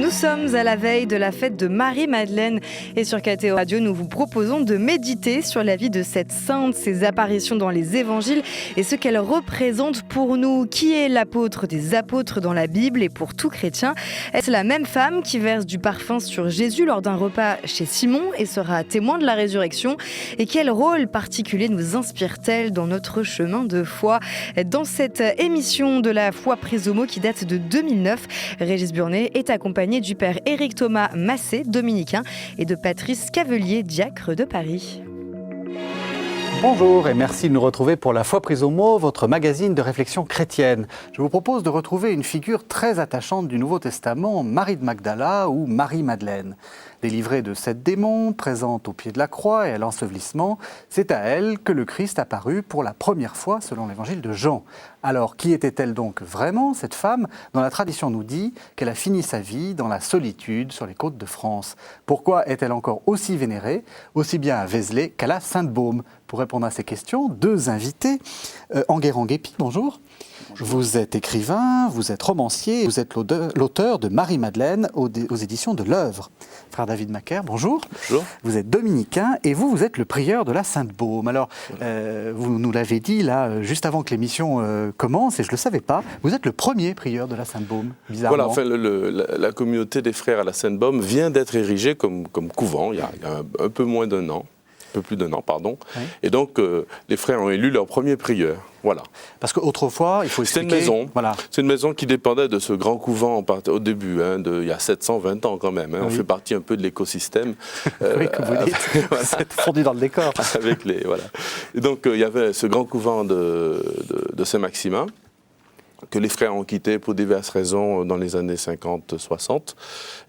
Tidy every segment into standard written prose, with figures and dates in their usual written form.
Nous sommes à la veille de la fête de Marie-Madeleine et sur KTO Radio, nous vous proposons de méditer sur la vie de cette sainte, ses apparitions dans les évangiles et ce qu'elle représente pour nous. Qui est l'apôtre des apôtres dans la Bible et pour tout chrétien? Est-ce la même femme qui verse du parfum sur Jésus lors d'un repas chez Simon et sera témoin de la résurrection? Et quel rôle particulier nous inspire-t-elle dans notre chemin de foi? Dans cette émission de la foi prise au mot qui date de 2009, Régis Burnet est accompagné du père Éric Thomas Massé, dominicain, et de Patrice Cavelier, diacre de Paris. Bonjour et merci de nous retrouver pour La foi prise au mot, votre magazine de réflexion chrétienne. Je vous propose de retrouver une figure très attachante du Nouveau Testament, Marie de Magdala ou Marie-Madeleine. Délivrée de 7 démons, présente au pied de la croix et à l'ensevelissement, c'est à elle que le Christ apparut pour la première fois selon l'évangile de Jean. Alors, qui était-elle donc vraiment, cette femme, dont la tradition nous dit qu'elle a fini sa vie dans la solitude sur les côtes de France? Pourquoi est-elle encore aussi vénérée, aussi bien à Vézelay qu'à la Sainte-Baume? Pour répondre à ces questions, 2 invités. Enguerrand Guépi, bonjour. Bonjour. Vous êtes écrivain, vous êtes romancier, vous êtes l'auteur de Marie-Madeleine aux éditions de l'Œuvre. Frère David Macaire, bonjour. Bonjour. Vous êtes dominicain et vous êtes le prieur de la Sainte-Baume. Alors, vous nous l'avez dit là, juste avant que l'émission commence, et je ne le savais pas, vous êtes le premier prieur de la Sainte-Baume, bizarrement. Voilà, enfin, la communauté des frères à la Sainte-Baume vient d'être érigée comme couvent il y a un peu moins d'un an. Un peu plus d'un an, pardon. Oui. Et donc, les frères ont élu leur premier prieur. Voilà. Parce qu'autrefois, il faut expliquer... C'est une maison. Voilà. C'est une maison qui dépendait de ce grand couvent au début, il y a 720 ans quand même. Oui. On fait partie un peu de l'écosystème. Oui, comme vous dites. Voilà. Vous êtes fondu dans le décor. Avec voilà. Et donc, il y avait ce grand couvent de Saint-Maximin, que les frères ont quitté pour diverses raisons dans les années 50-60.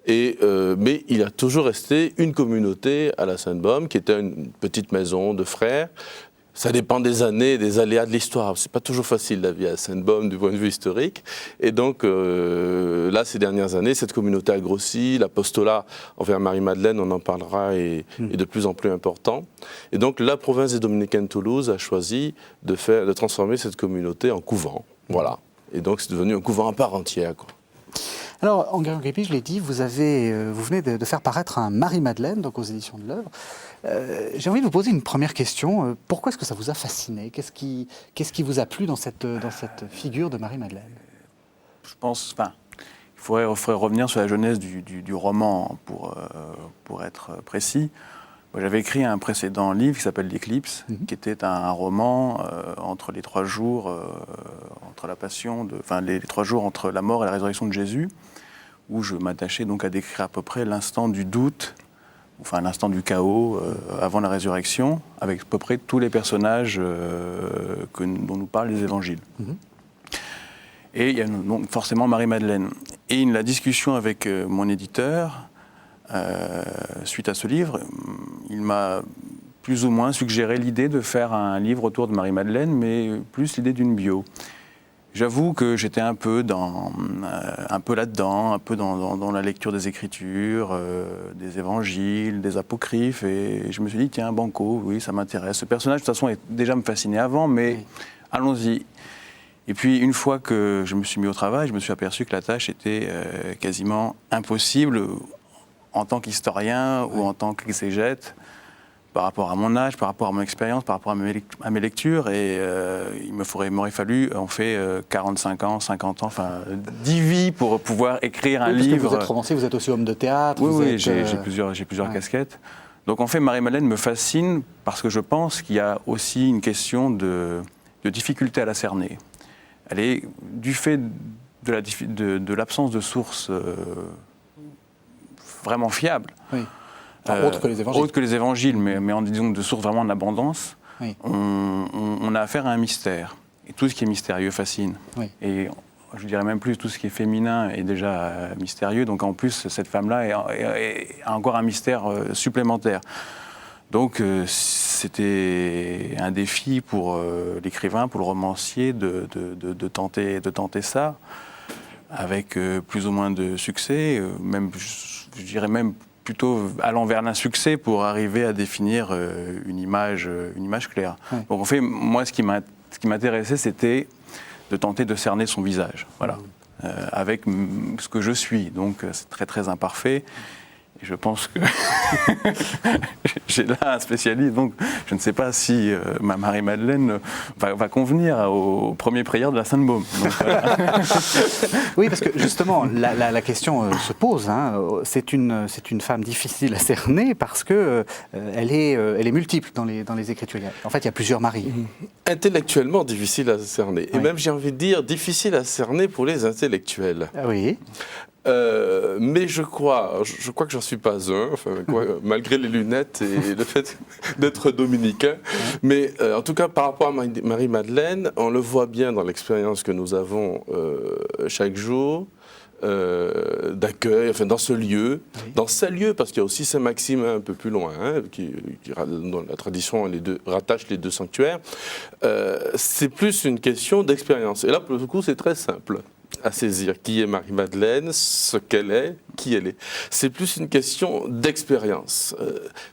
Mais il a toujours resté une communauté à la Sainte-Baume, qui était une petite maison de frères. Ça dépend des années, des aléas de l'histoire. C'est pas toujours facile la vie à Sainte-Baume du point de vue historique. Et donc, là, ces dernières années, cette communauté a grossi. L'apostolat envers Marie-Madeleine, on en parlera, est de plus en plus important. Et donc, la province des Dominicains de Toulouse a choisi de transformer cette communauté en couvent. Voilà. Et donc, c'est devenu un couvent à part entière, quoi. Alors, Enguerrand Guépi, je l'ai dit, vous venez de faire paraître un Marie-Madeleine, donc aux éditions de l'Œuvre. J'ai envie de vous poser une première question. Pourquoi est-ce que ça vous a fasciné? Qu'est-ce qui vous a plu dans cette figure de Marie-Madeleine? Je pense, il faudrait revenir sur la genèse du roman pour être précis. J'avais écrit un précédent livre qui s'appelle L'Éclipse, qui était un roman entre les 3 jours, entre la passion, les 3 jours entre la mort et la résurrection de Jésus, où je m'attachais donc à décrire à peu près l'instant du doute, enfin l'instant du chaos avant la résurrection, avec à peu près tous les personnages dont nous parlent les évangiles. Et il y a donc forcément Marie-Madeleine. Et la discussion avec mon éditeur, suite à ce livre, il m'a plus ou moins suggéré l'idée de faire un livre autour de Marie-Madeleine, mais plus l'idée d'une bio. J'avoue que j'étais un peu là-dedans, un peu dans la lecture des Écritures, des Évangiles, des Apocryphes, et je me suis dit, tiens, banco, oui, ça m'intéresse. Ce personnage, de toute façon, déjà me fascinait avant, mais allons-y. Et puis, une fois que je me suis mis au travail, je me suis aperçu que la tâche était quasiment impossible en tant qu'historien ou en tant qu'exégète, par rapport à mon âge, par rapport à mon expérience, par rapport à mes lectures. Et il m'aurait fallu, 45 ans, 50 ans, enfin 10 vies pour pouvoir écrire un livre. Parce que vous êtes romancier, vous êtes aussi homme de théâtre. Oui, j'ai plusieurs casquettes. Donc en fait, Marie-Madeleine me fascine parce que je pense qu'il y a aussi une question de difficulté à la cerner. Elle est, du fait de l'absence de sources vraiment fiables, autre que les évangiles, mais en disant de sources vraiment en abondance, on a affaire à un mystère. Et tout ce qui est mystérieux fascine. Et je dirais même plus, tout ce qui est féminin est déjà mystérieux. Donc en plus, cette femme-là a encore un mystère supplémentaire. Donc c'était un défi pour l'écrivain, pour le romancier, de tenter ça, avec plus ou moins de succès, même, je dirais même plutôt allant vers l'insuccès pour arriver à définir une image claire. Donc en fait, moi, ce qui m'intéressait, c'était de tenter de cerner son visage. Voilà. avec ce que je suis. Donc c'est très très imparfait. Et je pense que j'ai là un spécialiste, donc je ne sais pas si ma Marie-Madeleine va convenir aux premières prières de la Sainte-Baume. Donc, voilà. Oui, parce que justement, la question se pose. Hein. C'est une femme difficile à cerner parce que elle est multiple dans les Écritures. En fait, il y a plusieurs maris. Intellectuellement difficile à cerner. Et même, j'ai envie de dire, difficile à cerner pour les intellectuels. Ah oui. Mais je crois que j'en suis pas un, malgré les lunettes et le fait d'être dominicain. Mais en tout cas, par rapport à Marie-Madeleine, on le voit bien dans l'expérience que nous avons chaque jour d'accueil, dans ce lieu, dans ces lieux, parce qu'il y a aussi Saint-Maximin un peu plus loin, dont la tradition rattache les deux sanctuaires. C'est plus une question d'expérience. Et là, pour le coup, c'est très simple à saisir. Qui est Marie-Madeleine, ce qu'elle est, qui elle est. C'est plus une question d'expérience.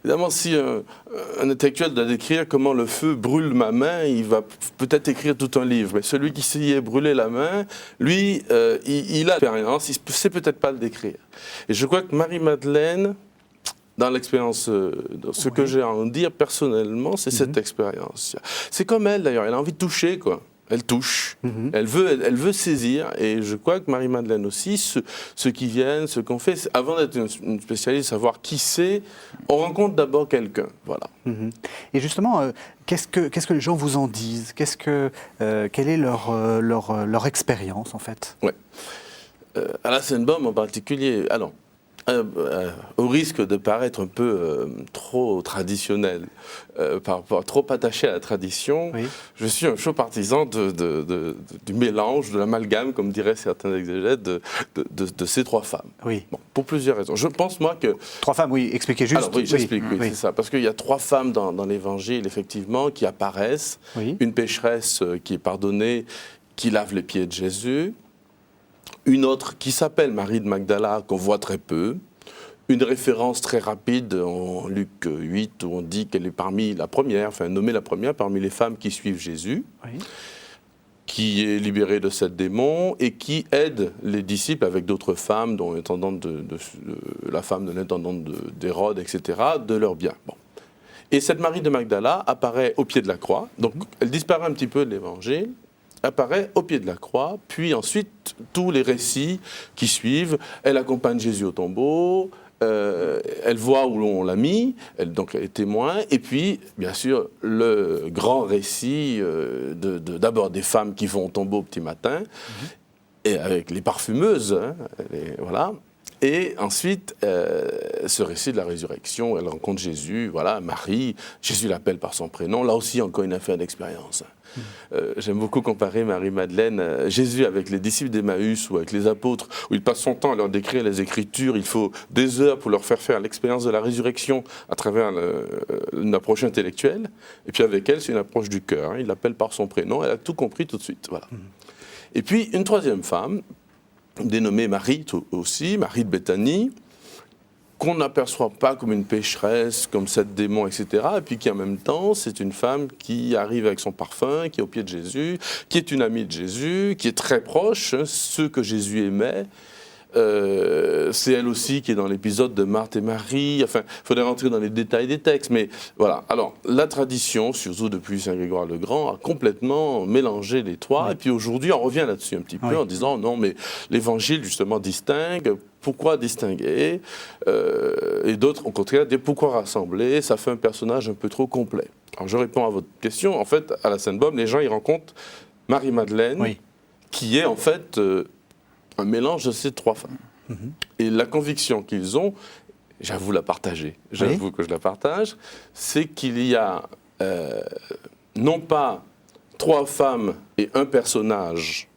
Évidemment, si un intellectuel doit décrire comment le feu brûle ma main, il va peut-être écrire tout un livre. Mais celui qui s'y est brûlé la main, lui, il a l'expérience, il ne sait peut-être pas le décrire. Et je crois que Marie-Madeleine, dans l'expérience, ce que j'ai à en dire personnellement, c'est cette expérience. C'est comme elle, d'ailleurs, elle a envie de toucher, quoi. Elle touche, elle veut saisir, et je crois que Marie-Madeleine aussi, ceux qui viennent, ce qu'on fait, avant d'être une spécialiste, savoir qui c'est, on rencontre d'abord quelqu'un, voilà. Et justement, qu'est-ce que les gens vous en disent ? Quelle est leur expérience, en fait ? Ouais. À la Sainte-Baume en particulier, alors, au risque de paraître un peu trop traditionnel, par rapport, trop attaché à la tradition, je suis un chaud partisan du mélange, de l'amalgame, comme diraient certains exégètes, de ces trois femmes. Oui. Bon, pour plusieurs raisons. Je pense, moi, que... Trois femmes, oui, expliquez juste. Alors, oui, j'explique, c'est ça. Parce qu'il y a trois femmes dans l'Évangile, effectivement, qui apparaissent. Oui. Une pécheresse qui est pardonnée, qui lave les pieds de Jésus. Une autre qui s'appelle Marie de Magdala, qu'on voit très peu. Une référence très rapide en Luc 8, où on dit qu'elle est nommée la première parmi les femmes qui suivent Jésus, qui est libérée de sept démons et qui aide les disciples avec d'autres femmes, dont la femme de l'intendante d'Hérode, etc., de leur bien. Bon. Et cette Marie de Magdala apparaît au pied de la croix, donc elle disparaît un petit peu de l'Évangile, apparaît au pied de la croix, puis ensuite tous les récits qui suivent. Elle accompagne Jésus au tombeau, elle voit où l'on l'a mis, elle est témoin, et puis bien sûr le grand récit d'abord des femmes qui vont au tombeau au petit matin, et avec les parfumeuses, voilà. Et ensuite, ce récit de la résurrection, elle rencontre Jésus, voilà, Marie, Jésus l'appelle par son prénom, là aussi encore une affaire d'expérience. J'aime beaucoup comparer Marie-Madeleine, Jésus avec les disciples d'Emmaüs ou avec les apôtres, où il passe son temps à leur décrire les Écritures, il faut des heures pour leur faire l'expérience de la résurrection à travers une approche intellectuelle, et puis avec elle, c'est une approche du cœur, il l'appelle par son prénom, elle a tout compris tout de suite, voilà. Et puis une troisième femme, dénommée Marie aussi, Marie de Béthanie, qu'on n'aperçoit pas comme une pécheresse, comme sept démons, etc. Et puis qui en même temps, c'est une femme qui arrive avec son parfum, qui est au pied de Jésus, qui est une amie de Jésus, qui est très proche, ceux que Jésus aimait. C'est elle aussi qui est dans l'épisode de Marthe et Marie. Enfin, il faudrait rentrer dans les détails des textes, mais voilà. Alors, la tradition, surtout depuis Saint Grégoire le Grand, a complètement mélangé les trois. Et puis aujourd'hui, on revient là-dessus un petit peu en disant non, mais l'Évangile justement distingue. Pourquoi distinguer et d'autres, au contraire, dire pourquoi rassembler. Ça fait un personnage un peu trop complet. Alors, je réponds à votre question. En fait, à la Sainte-Baume, les gens y rencontrent Marie-Madeleine, qui est en fait un mélange de ces trois femmes. Et la conviction qu'ils ont, j'avoue la partager, que je la partage, c'est qu'il y a non pas trois femmes et un personnage,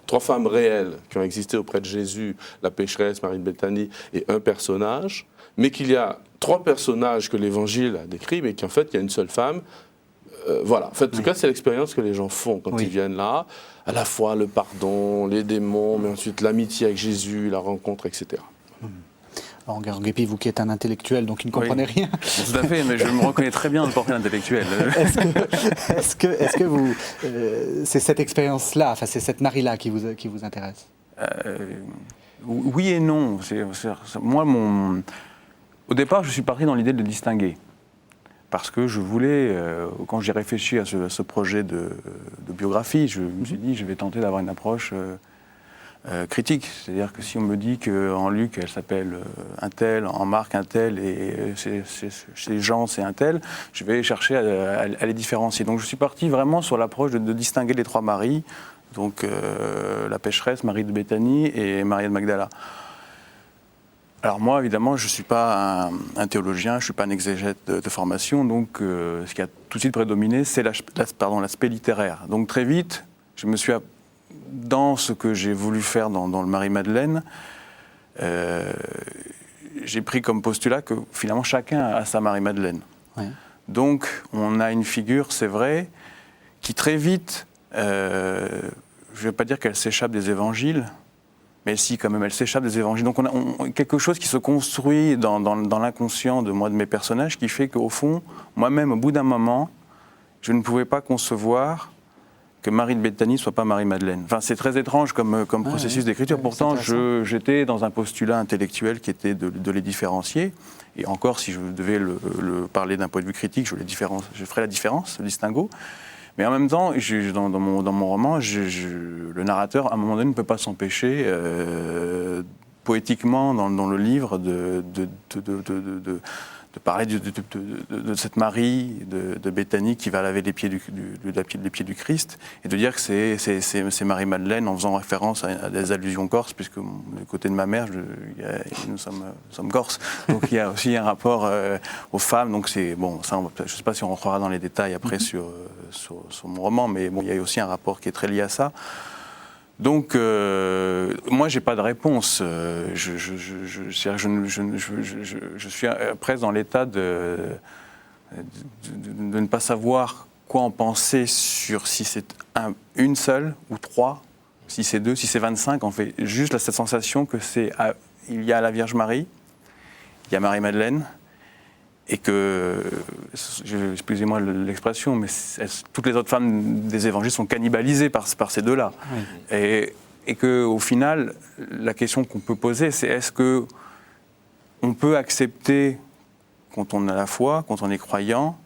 trois femmes réelles qui ont existé auprès de Jésus, la pécheresse, Marie de Béthanie, et un personnage, mais qu'il y a trois personnages que l'Évangile a décrits, mais qu'en fait, il y a une seule femme. Voilà. En fait, en tout cas, c'est l'expérience que les gens font quand ils viennent là. À la fois le pardon, les démons, mais ensuite l'amitié avec Jésus, la rencontre, etc. Alors, Guépi, vous qui êtes un intellectuel, donc qui ne comprenez rien. Tout à fait, mais je me reconnais très bien dans le portrait intellectuel. Est-ce que vous, c'est cette expérience-là, enfin c'est cette Marie-là qui vous intéresse ? Oui et non. Moi, au départ, je suis parti dans l'idée de le distinguer. Parce que je voulais, quand j'ai réfléchi à ce projet de biographie, je me suis dit, je vais tenter d'avoir une approche critique. C'est-à-dire que si on me dit qu'en Luc, elle s'appelle un tel, en Marc, un tel, et chez Jean, c'est un tel, je vais chercher à les différencier. Donc je suis parti vraiment sur l'approche de distinguer les trois Maries, donc la pécheresse, Marie de Béthanie et Marie de Magdala. Alors moi, évidemment, je ne suis pas un théologien, je ne suis pas un exégète de formation, donc ce qui a tout de suite prédominé, c'est l'aspect littéraire. Donc très vite, je me suis, dans ce que j'ai voulu faire dans le Marie-Madeleine, j'ai pris comme postulat que finalement chacun a sa Marie-Madeleine. Ouais. Donc on a une figure, c'est vrai, qui très vite, je ne vais pas dire qu'elle s'échappe des évangiles, mais si, quand même, elle s'échappe des évangiles. Donc on a quelque chose qui se construit dans l'inconscient de mes personnages, qui fait qu'au fond, moi-même, au bout d'un moment, je ne pouvais pas concevoir que Marie de Béthanie ne soit pas Marie-Madeleine. Enfin, c'est très étrange comme processus d'écriture. Pourtant, j'étais dans un postulat intellectuel qui était de les différencier. Et encore, si je devais le parler d'un point de vue critique, je ferais la différence, le distinguo. Mais en même temps, dans mon roman, le narrateur, à un moment donné, ne peut pas s'empêcher, poétiquement, dans le livre, de parler de cette Marie de Béthanie qui va laver les pieds du Christ, et de dire que c'est Marie-Madeleine, en faisant référence à des allusions corses, puisque du côté de ma mère, nous sommes corses. Donc il y a aussi un rapport aux femmes. Donc c'est bon, ça, je ne sais pas si on rentrera dans les détails après sur mon roman, mais bon, il y a aussi un rapport qui est très lié à ça. Donc, moi, j'ai pas de réponse. Je suis presque dans l'état de ne pas savoir quoi en penser sur si c'est une seule ou trois, si c'est deux, si c'est 25. On fait juste cette sensation que il y a la Vierge Marie, il y a Marie-Madeleine, et que, excusez-moi l'expression, mais toutes les autres femmes des évangiles sont cannibalisées par ces deux-là. Oui. Et qu'au final, la question qu'on peut poser, c'est est-ce qu'on peut accepter, quand on a la foi, quand on est croyant,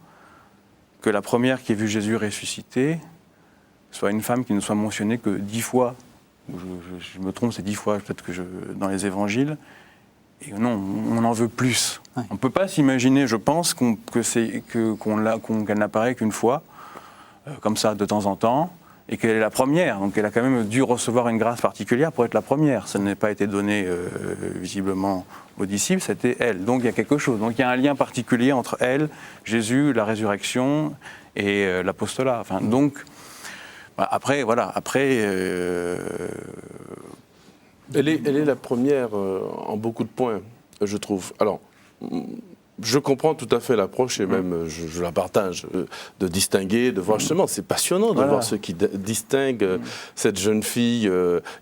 que la première qui ait vu Jésus ressuscité soit une femme qui ne soit mentionnée que 10 fois, je me trompe, c'est 10 fois peut-être dans les évangiles. Et non, on en veut plus. Ouais. On ne peut pas s'imaginer, je pense, qu'elle n'apparaît qu'une fois, comme ça, de temps en temps, et qu'elle est la première. Donc elle a quand même dû recevoir une grâce particulière pour être la première. Ça n'a pas été donné visiblement aux disciples, c'était elle. Donc il y a quelque chose. Donc il y a un lien particulier entre elle, Jésus, la résurrection et l'apostolat. Enfin, donc, après, voilà, Elle est la première en beaucoup de points, je trouve. Alors, je comprends tout à fait l'approche et même je la partage, de distinguer, de voir justement, c'est passionnant de voir ce qui distingue cette jeune fille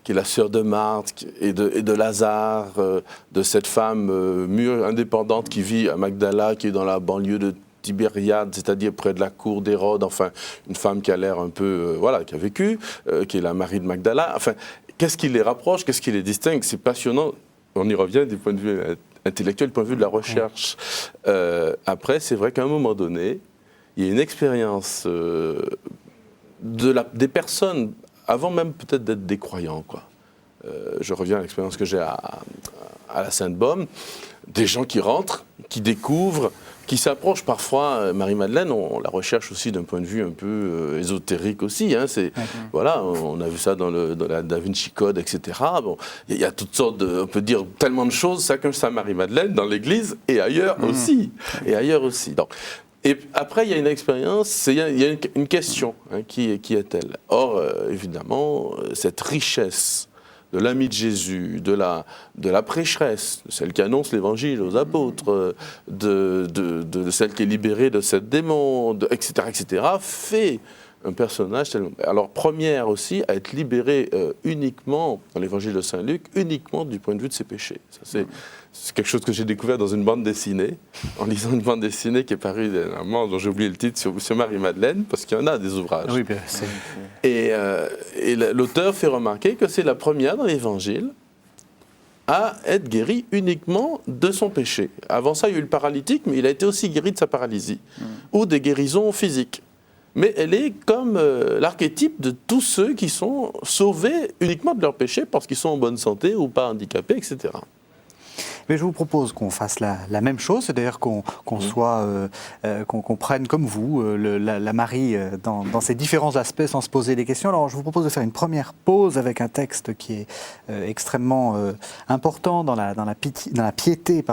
qui est la sœur de Marthe et de Lazare, de cette femme mûre, indépendante qui vit à Magdala, qui est dans la banlieue de Tibériade, c'est-à-dire près de la cour d'Hérode, enfin, une femme qui a l'air un peu, qui a vécu, qui est la Marie de Magdala, enfin, qu'est-ce qui les rapproche, qu'est-ce qui les distingue? C'est passionnant, on y revient du point de vue intellectuel, du point de vue de la recherche. Après, c'est vrai qu'à un moment donné, il y a une expérience des personnes, avant même peut-être d'être des croyants, quoi. Je reviens à l'expérience que j'ai à la Sainte-Baume, des gens qui rentrent, qui découvrent, qui s'approchent parfois. Marie-Madeleine, on la recherche aussi d'un point de vue un peu ésotérique aussi. Hein, voilà, on a vu ça dans la Da Vinci Code, etc. Bon, il y a toutes sortes on peut dire tellement de choses, ça comme ça Marie-Madeleine, dans l'Église et ailleurs aussi. Et ailleurs aussi. Donc, et après, il y a une expérience, il y a une question, hein, qui est-elle? Or, évidemment, cette richesse de l'ami de Jésus, de la prêcheresse, de celle qui annonce l'évangile aux apôtres, de celle qui est libérée de cette démon, etc., fait un personnage tellement... Alors, première aussi à être libérée uniquement, dans l'évangile de Saint Luc, uniquement du point de vue de ses péchés. Ça, c'est quelque chose que j'ai découvert dans une bande dessinée, en lisant une bande dessinée qui est parue dernièrement, dont j'ai oublié le titre, sur Marie-Madeleine, parce qu'il y en a des ouvrages. Oui, bien, Et l'auteur fait remarquer que c'est la première dans l'évangile à être guéri uniquement de son péché. Avant ça, il y a eu le paralytique, mais il a été aussi guéri de sa paralysie, ou des guérisons physiques. Mais elle est comme l'archétype de tous ceux qui sont sauvés uniquement de leur péché parce qu'ils sont en bonne santé ou pas handicapés, etc. Mais je vous propose qu'on fasse la même chose, c'est-à-dire qu'on prenne comme vous la Marie dans ses différents aspects sans se poser des questions. Alors je vous propose de faire une première pause avec un texte qui est extrêmement important dans la piété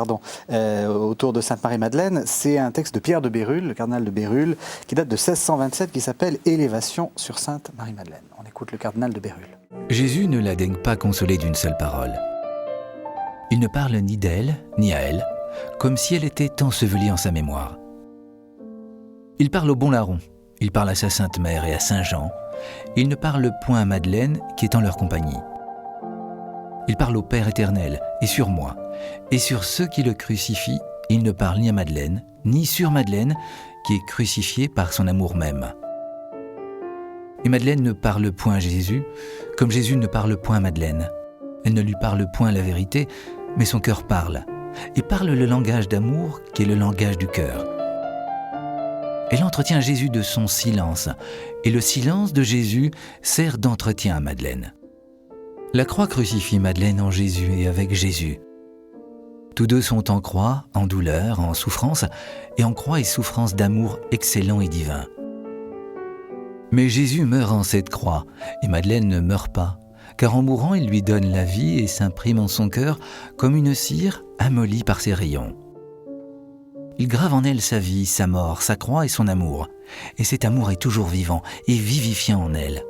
autour de Sainte Marie-Madeleine. C'est un texte de Pierre de Bérulle, le cardinal de Bérulle, qui date de 1627, qui s'appelle « Élévation sur Sainte Marie-Madeleine ». On écoute le cardinal de Bérulle. Jésus ne la daigne pas consoler d'une seule parole. Il ne parle ni d'elle, ni à elle, comme si elle était ensevelie en sa mémoire. Il parle au bon larron, il parle à sa Sainte Mère et à Saint Jean, il ne parle point à Madeleine qui est en leur compagnie. Il parle au Père éternel et sur moi, et sur ceux qui le crucifient, il ne parle ni à Madeleine, ni sur Madeleine, qui est crucifiée par son amour même. Et Madeleine ne parle point à Jésus, comme Jésus ne parle point à Madeleine. Elle ne lui parle point la vérité, mais son cœur parle, et parle le langage d'amour qui est le langage du cœur. Elle entretient Jésus de son silence, et le silence de Jésus sert d'entretien à Madeleine. La croix crucifie Madeleine en Jésus et avec Jésus. Tous deux sont en croix, en douleur, en souffrance, et en croix et souffrance d'amour excellent et divin. Mais Jésus meurt en cette croix, et Madeleine ne meurt pas, car en mourant, il lui donne la vie et s'imprime en son cœur comme une cire amollie par ses rayons. Il grave en elle sa vie, sa mort, sa croix et son amour. Et cet amour est toujours vivant et vivifiant en elle.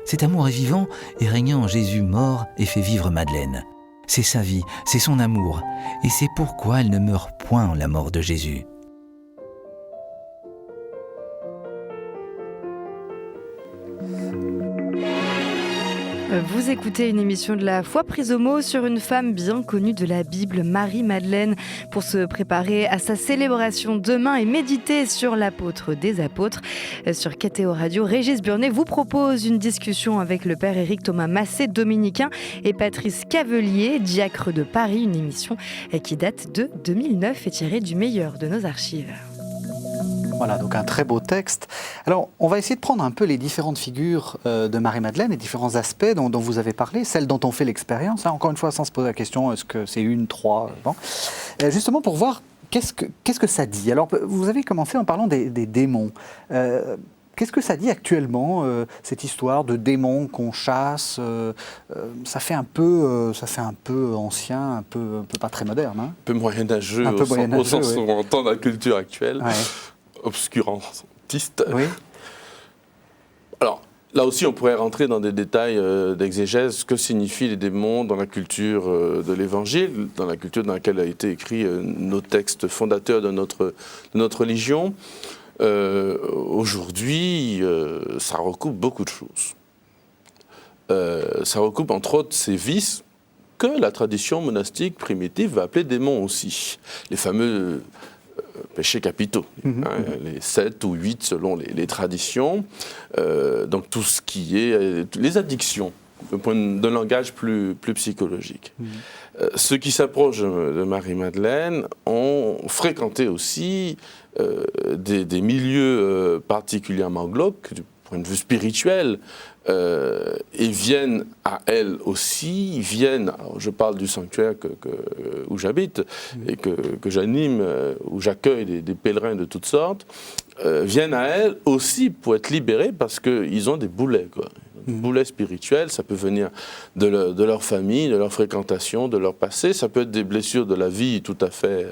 Cet amour est vivant et régnant en Jésus mort et fait vivre Madeleine. C'est sa vie, c'est son amour, et c'est pourquoi elle ne meurt point en la mort de Jésus. Vous écoutez une émission de la foi prise au mot sur une femme bien connue de la Bible, Marie-Madeleine, pour se préparer à sa célébration demain et méditer sur l'apôtre des apôtres. Sur KTO Radio, Régis Burnet vous propose une discussion avec le père Éric Thomas Massé, dominicain, et Patrice Cavelier, diacre de Paris, une émission qui date de 2009 et tirée du meilleur de nos archives. Voilà, donc un très beau texte. Alors, on va essayer de prendre un peu les différentes figures de Marie-Madeleine, les différents aspects dont vous avez parlé, celles dont on fait l'expérience, encore une fois, sans se poser la question, est-ce que c'est une, trois, bon. Justement pour voir qu'est-ce que ça dit. Alors, vous avez commencé en parlant des démons. Qu'est-ce que ça dit actuellement, cette histoire de démons qu'on chasse ça fait un peu ancien, un peu pas très moderne. Hein, un peu moyenâgeux, au sens où on entend dans la culture actuelle. Ouais. Obscurantiste. Oui. Alors, là aussi, on pourrait rentrer dans des détails d'exégèse. Que signifient les démons dans la culture de l'Évangile, dans la culture dans laquelle a été écrit nos textes fondateurs de notre religion. Aujourd'hui, ça recoupe beaucoup de choses. Ça recoupe, entre autres, ces vices que la tradition monastique primitive va appeler démons aussi. Les fameux péchés capitaux, les 7 ou 8 selon les traditions, donc tout ce qui est les addictions, d'un langage plus psychologique. Ceux qui s'approchent de Marie-Madeleine ont fréquenté aussi des milieux particulièrement glauques, du point de vue spirituel, et viennent à elle aussi, alors je parle du sanctuaire où j'habite et que j'anime, où j'accueille des pèlerins de toutes sortes, viennent à elle aussi pour être libérés parce qu'ils ont des boulets, quoi. Boulets spirituels, ça peut venir de leur famille, de leur fréquentation, de leur passé, ça peut être des blessures de la vie tout à fait,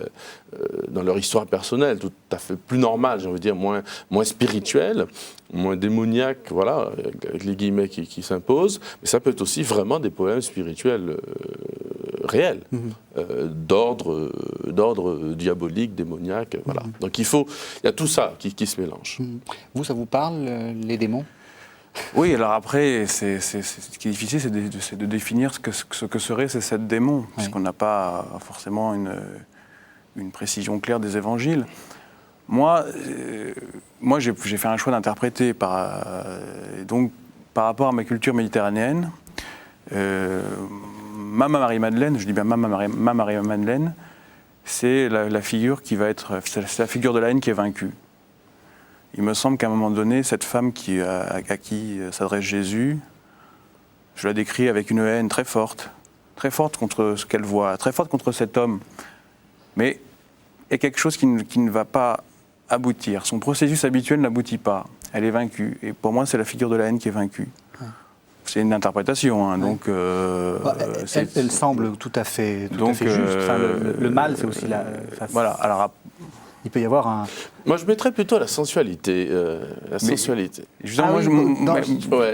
dans leur histoire personnelle, tout à fait plus normales, j'ai envie de dire, moins spirituelles, moins démoniaques, voilà, avec les guillemets qui s'imposent, mais ça peut être aussi vraiment des problèmes spirituels réels, d'ordre d'ordre diabolique, démoniaque, voilà. Donc il y a tout ça qui se mélange. Vous, ça vous parle, les démons ? Oui, alors après, ce qui est difficile, c'est de définir ce que seraient ces 7 démons, puisqu'on n'a pas forcément une précision claire des évangiles. Moi, j'ai fait un choix d'interpréter donc par rapport à ma culture méditerranéenne. Mama Marie-Madeleine, je dis bien Mama Marie-Madeleine, c'est la figure qui va être, c'est la figure de la haine qui est vaincue. Il me semble qu'à un moment donné, cette femme à qui s'adresse Jésus, je la décris avec une haine très forte contre ce qu'elle voit, très forte contre cet homme. Mais il y a quelque chose qui ne va pas aboutir. Son processus habituel n'aboutit pas. Elle est vaincue. Et pour moi, c'est la figure de la haine qui est vaincue. C'est une interprétation, hein, donc... elle semble tout à fait juste. Enfin, le mal, c'est aussi la... Voilà, alors... Il peut y avoir un... Moi, je mettrais plutôt la sensualité. Justement,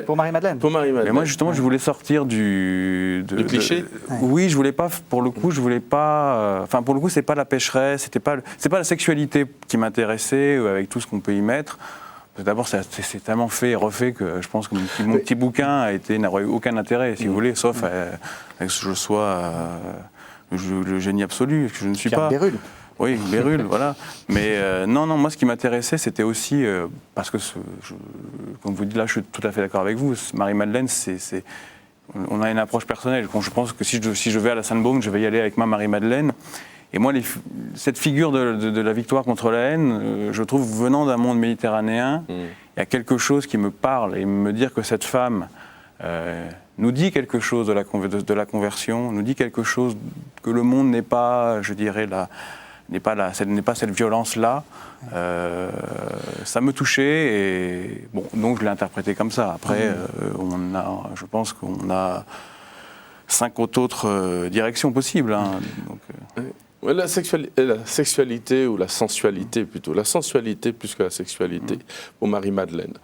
pour Marie-Madeleine. Pour Marie-Madeleine. Mais moi, justement, je voulais sortir du cliché. Oui, je voulais pas, pour le coup, enfin, pour le coup, c'est pas la pécheresse, c'est pas la sexualité qui m'intéressait, avec tout ce qu'on peut y mettre. D'abord, c'est tellement fait et refait que je pense que mon petit bouquin n'aurait eu aucun intérêt, si vous voulez, sauf à que je sois le génie absolu, que je ne suis Pierre pas. Bérulle. Oui, Bérulle, voilà. Mais non, moi, ce qui m'intéressait, c'était aussi, parce que, comme vous dites là, je suis tout à fait d'accord avec vous, Marie-Madeleine, on a une approche personnelle. Je pense que si je vais à la Sainte-Baume, je vais y aller avec ma Marie-Madeleine. Et moi, cette figure de la victoire contre la haine, je trouve, venant d'un monde méditerranéen, il y a quelque chose qui me parle, et me dire que cette femme nous dit quelque chose de la conversion, nous dit quelque chose que le monde n'est pas, je dirais, n'est pas cette violence-là, ça me touchait, et bon, donc je l'ai interprété comme ça. Après, je pense qu'on a 50 autres directions possibles. Hein, donc, La sexualité ou la sensualité plutôt. La sensualité plus que la sexualité pour Marie-Madeleine.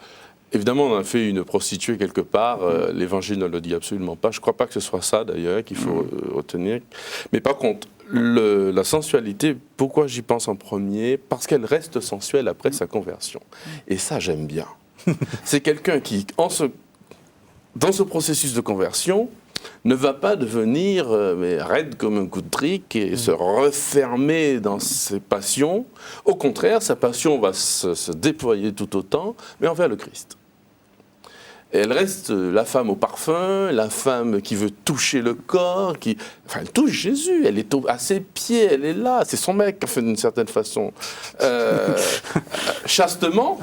Évidemment, on a fait une prostituée quelque part. L'Évangile ne le dit absolument pas. Je ne crois pas que ce soit ça d'ailleurs qu'il faut retenir. Mais par contre, la sensualité, pourquoi j'y pense en premier ? Parce qu'elle reste sensuelle après sa conversion. Et ça, j'aime bien. C'est quelqu'un qui, dans ce processus de conversion, ne va pas devenir raide comme un coup de trick et se refermer dans ses passions. Au contraire, sa passion va se déployer tout autant, mais envers le Christ. Et elle reste la femme au parfum, la femme qui veut toucher le corps, elle touche Jésus, elle est à ses pieds, elle est là, c'est son mec, enfin, d'une certaine façon. Chastement,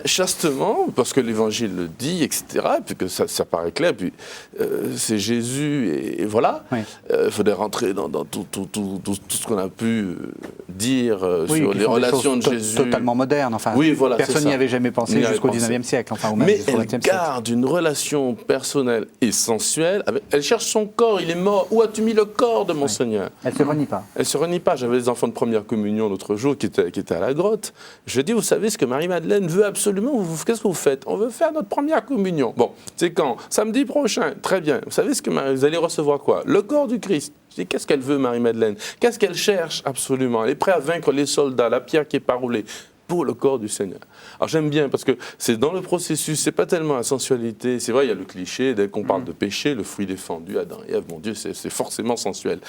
chastement, parce que l'Évangile le dit, etc., et puis que ça paraît clair, puis c'est Jésus, et voilà. Il faudrait rentrer dans tout ce qu'on a pu dire sur les relations de Jésus. Totalement moderne, enfin, voilà, personne n'y avait jamais pensé jusqu'au 19e siècle, enfin, ou même jusqu'au 20e siècle. D'une relation personnelle et sensuelle. Elle cherche son corps, il est mort. Où as-tu mis le corps de mon Seigneur ? Elle ne se renie pas. Elle ne se renie pas. J'avais des enfants de première communion l'autre jour qui étaient à la grotte. Je lui ai dit, vous savez ce que Marie-Madeleine veut absolument ? Qu'est-ce que vous faites ? On veut faire notre première communion. Bon, c'est quand ? Samedi prochain. Très bien. Vous savez vous allez recevoir quoi ? Le corps du Christ. Je dis, qu'est-ce qu'elle veut, Marie-Madeleine ? Qu'est-ce qu'elle cherche absolument ? Elle est prête à vaincre les soldats, la pierre qui est pas roulée, pour le corps du Seigneur. Alors j'aime bien parce que c'est dans le processus, c'est pas tellement la sensualité, c'est vrai, il y a le cliché, dès qu'on parle de péché, le fruit défendu, Adam et Ève, mon Dieu, c'est forcément sensuel.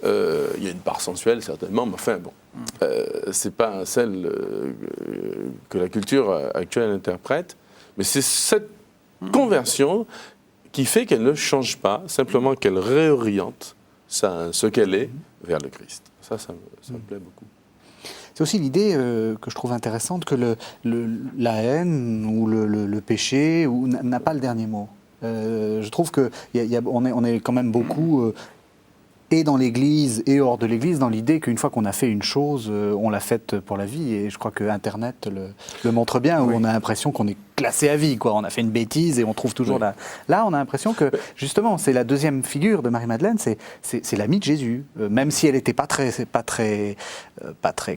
Il y a une part sensuelle certainement, mais enfin bon, c'est pas celle que la culture actuelle interprète, mais c'est cette conversion qui fait qu'elle ne change pas, simplement qu'elle réoriente ce qu'elle est vers le Christ. Ça me plaît beaucoup. C'est aussi l'idée que je trouve intéressante que la haine ou le péché n'a pas le dernier mot. Je trouve qu'on est quand même beaucoup, et dans l'Église et hors de l'Église, dans l'idée qu'une fois qu'on a fait une chose, on l'a faite pour la vie. Et je crois que Internet le montre bien, où on a l'impression qu'on est classé à vie, quoi. On a fait une bêtise et on trouve toujours Là, on a l'impression que, justement, c'est la deuxième figure de Marie-Madeleine, c'est l'amie de Jésus. Même si elle n'était pas très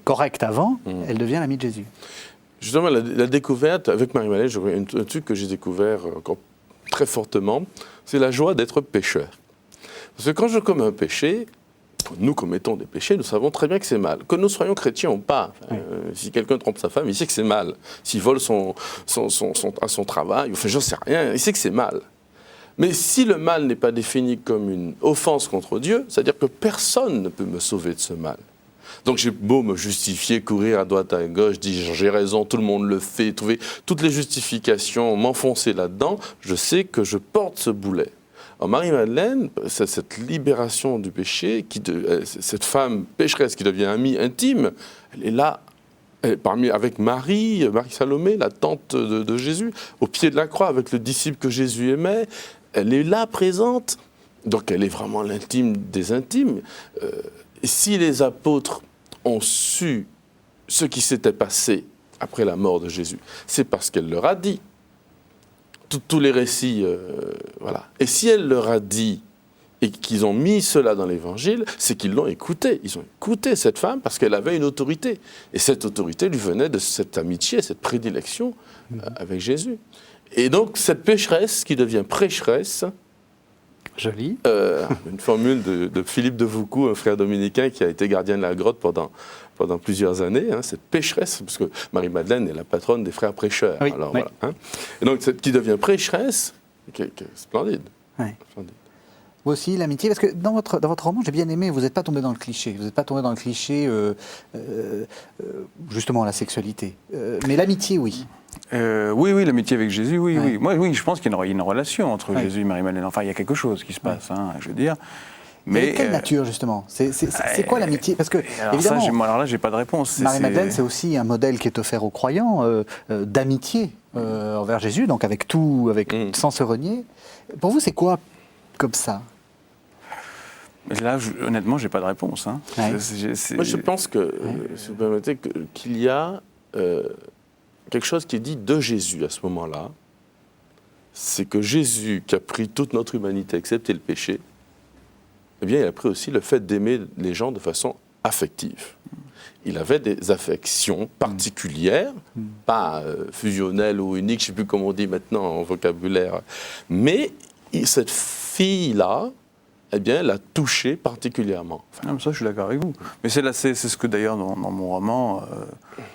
correcte avant, elle devient l'amie de Jésus. Justement, la découverte, avec Marie-Madeleine, un truc que j'ai découvert encore très fortement, c'est la joie d'être pécheur. Parce que quand je commets un péché, nous commettons des péchés, nous savons très bien que c'est mal. Que nous soyons chrétiens ou pas, si quelqu'un trompe sa femme, il sait que c'est mal. S'il vole à son travail, enfin j'en sais rien, il sait que c'est mal. Mais si le mal n'est pas défini comme une offense contre Dieu, c'est-à-dire que personne ne peut me sauver de ce mal. Donc j'ai beau me justifier, courir à droite à gauche, dire j'ai raison, tout le monde le fait, trouver toutes les justifications, m'enfoncer là-dedans, je sais que je porte ce boulet. Alors Marie-Madeleine, cette libération du péché, cette femme pécheresse qui devient amie intime, elle est là avec Marie Salomé, la tante de Jésus, au pied de la croix, avec le disciple que Jésus aimait. Elle est là, présente. Donc elle est vraiment l'intime des intimes. Et si les apôtres ont su ce qui s'était passé après la mort de Jésus, c'est parce qu'elle leur a dit. Tous les récits, voilà. Et si elle leur a dit et qu'ils ont mis cela dans l'Évangile, c'est qu'ils l'ont écouté. Ils ont écouté cette femme parce qu'elle avait une autorité. Et cette autorité lui venait de cette amitié, cette prédilection avec Jésus. Et donc, cette pécheresse qui devient prêcheresse, joli. Une formule de Philippe de Voucou, un frère dominicain qui a été gardien de la grotte pendant plusieurs années, cette pécheresse, parce que Marie-Madeleine est la patronne des frères prêcheurs. Oui, alors, oui. Voilà, Et donc, qui devient prêcheresse, splendide. Oui. Splendide. Vous aussi, l'amitié, parce que dans votre roman, j'ai bien aimé, vous n'êtes pas tombé dans le cliché. Vous n'êtes pas tombé dans le cliché, justement, la sexualité. Mais l'amitié, oui. Oui, l'amitié avec Jésus, oui. Moi, oui, je pense qu'il y a une relation entre Oui. Jésus et Marie-Madeleine. Enfin, il y a quelque chose qui se passe, je veux dire. Mais de quelle nature, justement? C'est quoi l'amitié? Parce que, évidemment, alors là, j'ai pas de réponse. Marie-Madeleine, c'est aussi un modèle qui est offert aux croyants d'amitié envers Jésus, donc avec tout, sans se renier. Pour vous, c'est quoi comme ça? Mais là, honnêtement, j'ai pas de réponse. Ouais. Moi, je pense que, si vous permettez, qu'il y a quelque chose qui est dit de Jésus à ce moment-là. C'est que Jésus, qui a pris toute notre humanité, excepté le péché, eh bien, il a pris aussi le fait d'aimer les gens de façon affective. Il avait des affections particulières, pas fusionnelles ou uniques, je ne sais plus comment on dit maintenant en vocabulaire, mais cette fille-là, eh bien, l'a touché particulièrement. Non, mais ça, je suis d'accord avec vous. Mais c'est ce que d'ailleurs dans mon roman,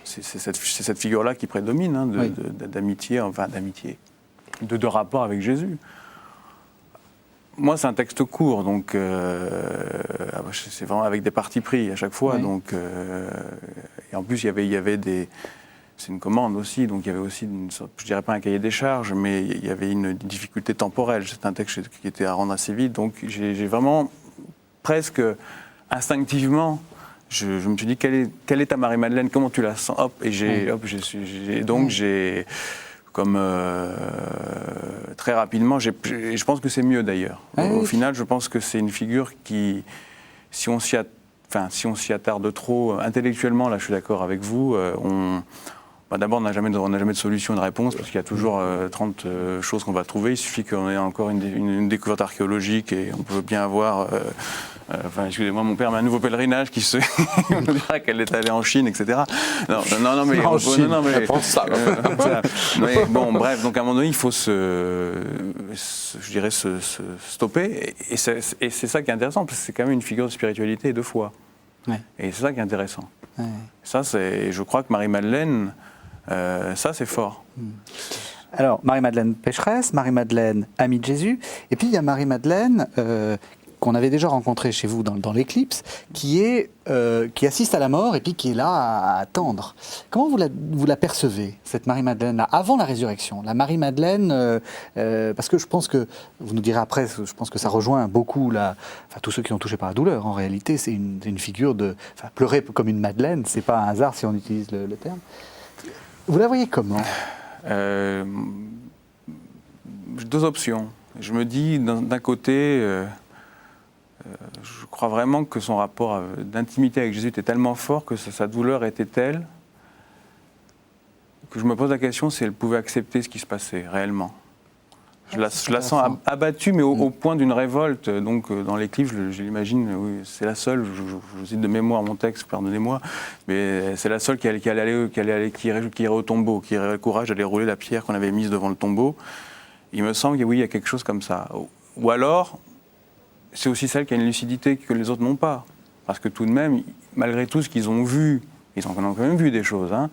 c'est cette figure-là qui prédomine, d'amitié, de rapport avec Jésus. Moi, c'est un texte court, donc c'est vraiment avec des partis pris à chaque fois. Oui. Donc, et en plus, il y avait des... C'est une commande aussi, donc il y avait aussi, je dirais pas un cahier des charges, mais il y avait une difficulté temporelle. C'est un texte qui était à rendre assez vite, donc j'ai vraiment, presque instinctivement, je me suis dit, quelle est ta Marie-Madeleine, comment tu la sens? Hop, et j'ai comme très rapidement, je pense que c'est mieux d'ailleurs. Au final, je pense que c'est une figure qui, si on s'y attarde trop intellectuellement, là je suis d'accord avec vous, d'abord, on n'a jamais de solution, de réponse, parce qu'il y a toujours 30 choses qu'on va trouver. Il suffit qu'on ait encore une découverte archéologique et on peut bien avoir... excusez-moi, mon père met un nouveau pèlerinage qui on dira qu'elle est allée en Chine, etc. Non, mais... En Chine, mais pense ça. Mais bon, bref, donc à un moment donné, il faut se stopper. Et c'est ça qui est intéressant, parce que c'est quand même une figure de spiritualité et de foi. Ouais. Et c'est ça qui est intéressant. Ouais. Ça, je crois que Marie-Madeleine... ça, c'est fort. Alors, Marie-Madeleine pécheresse, Marie-Madeleine amie de Jésus, et puis il y a Marie-Madeleine qu'on avait déjà rencontrée chez vous dans l'Éclipse, qui assiste à la mort et puis qui est là à attendre. Comment vous la percevez, cette Marie-Madeleine, avant la résurrection? La Marie-Madeleine, parce que je pense que, vous nous direz après, je pense que ça rejoint beaucoup tous ceux qui sont touchés par la douleur. En réalité, c'est une figure de... pleurer comme une Madeleine, c'est pas un hasard si on utilise le terme. Vous la voyez comment? Deux options. Je me dis, d'un côté, je crois vraiment que son rapport d'intimité avec Jésus était tellement fort, que sa douleur était telle, que je me pose la question si elle pouvait accepter ce qui se passait réellement. Je la sens abattue, mais au point d'une révolte. Donc, dans l'Éclipse, je l'imagine, oui, c'est la seule, je cite de mémoire mon texte, pardonnez-moi, mais c'est la seule qui irait au tombeau, qui aurait le courage d'aller rouler la pierre qu'on avait mise devant le tombeau. Il me semble qu'il y a quelque chose comme ça. Ou alors, c'est aussi celle qui a une lucidité que les autres n'ont pas. Parce que tout de même, malgré tout ce qu'ils ont vu, ils ont quand même vu des choses, hein,